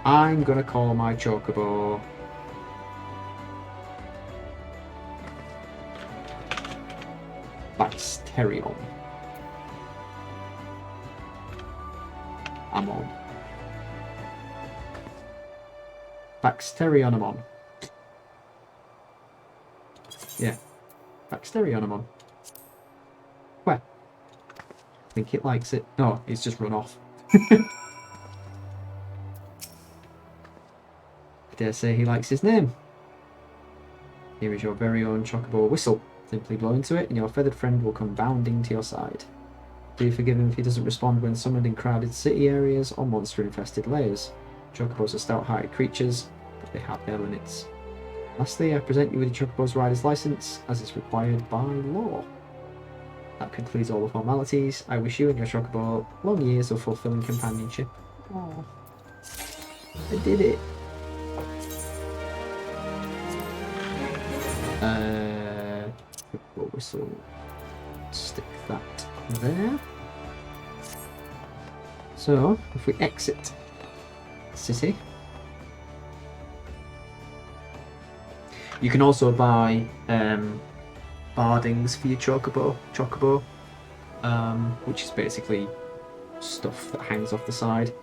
I'm gonna call my chocobo Baxterion. Amon. Baxterionamon. Yeah. Baxterionamon. Where? I think it likes it. No, it's just run off. I dare say he likes his name. Here is your very own chocobo whistle. Simply blow into it and your feathered friend will come bounding to your side. Do forgive him if he doesn't respond when summoned in crowded city areas or monster-infested layers. Chocobos are stout-hearted creatures, but they have their limits. Lastly, I present you with your chocobo's rider's license, as is required by law. That concludes all the formalities. I wish you and your chocobo long years of fulfilling companionship. Aww. I did it. Chocobo whistle. Stick that there. So, if we exit the city, you can also buy bardings for your chocobo, which is basically stuff that hangs off the side.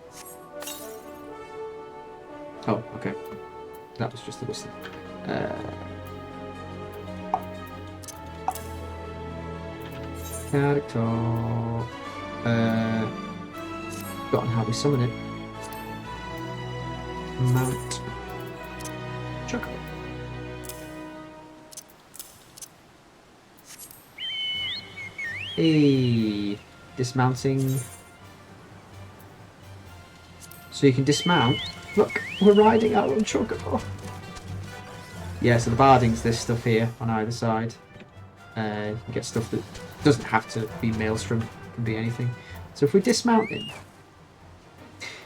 Oh, okay. That was just the whistle. Character. Forgotten how we summon it. Mount Chocobo. Hey, dismounting. So you can dismount. Look, we're riding our own chocobo. Yeah, so the barding's this stuff here on either side. You can get stuff that doesn't have to be Maelstrom, it can be anything. So if we dismount him,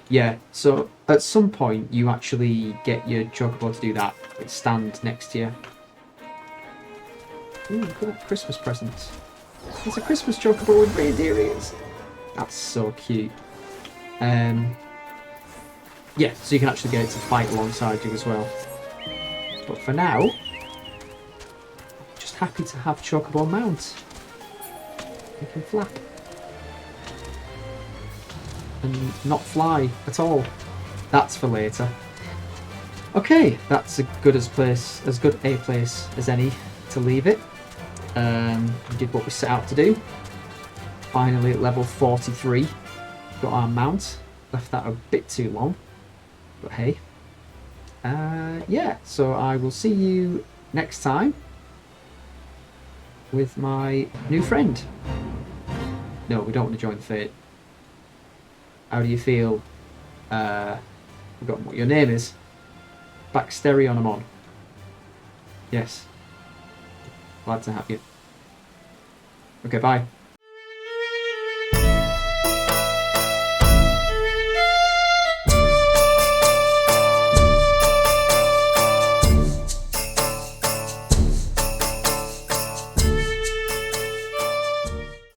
yeah, so at some point you actually get your chocobo to do that. It stand next to you. Ooh, look at that Christmas present. It's a Christmas chocobo with reindeer ears. That's so cute. Yeah, so you can actually get it to fight alongside you as well. But for now, just happy to have chocobo mount. You can flap. And not fly at all. That's for later. Okay, that's as good a place as any to leave it. We did what we set out to do. Finally at level 43. Got our mount. Left that a bit too long. But hey. Yeah, so I will see you next time with my new friend. No, we don't want to join the fate. How do you feel? Forgotten what your name is. Baxterionamon. Yes. Glad to have you. Okay, bye.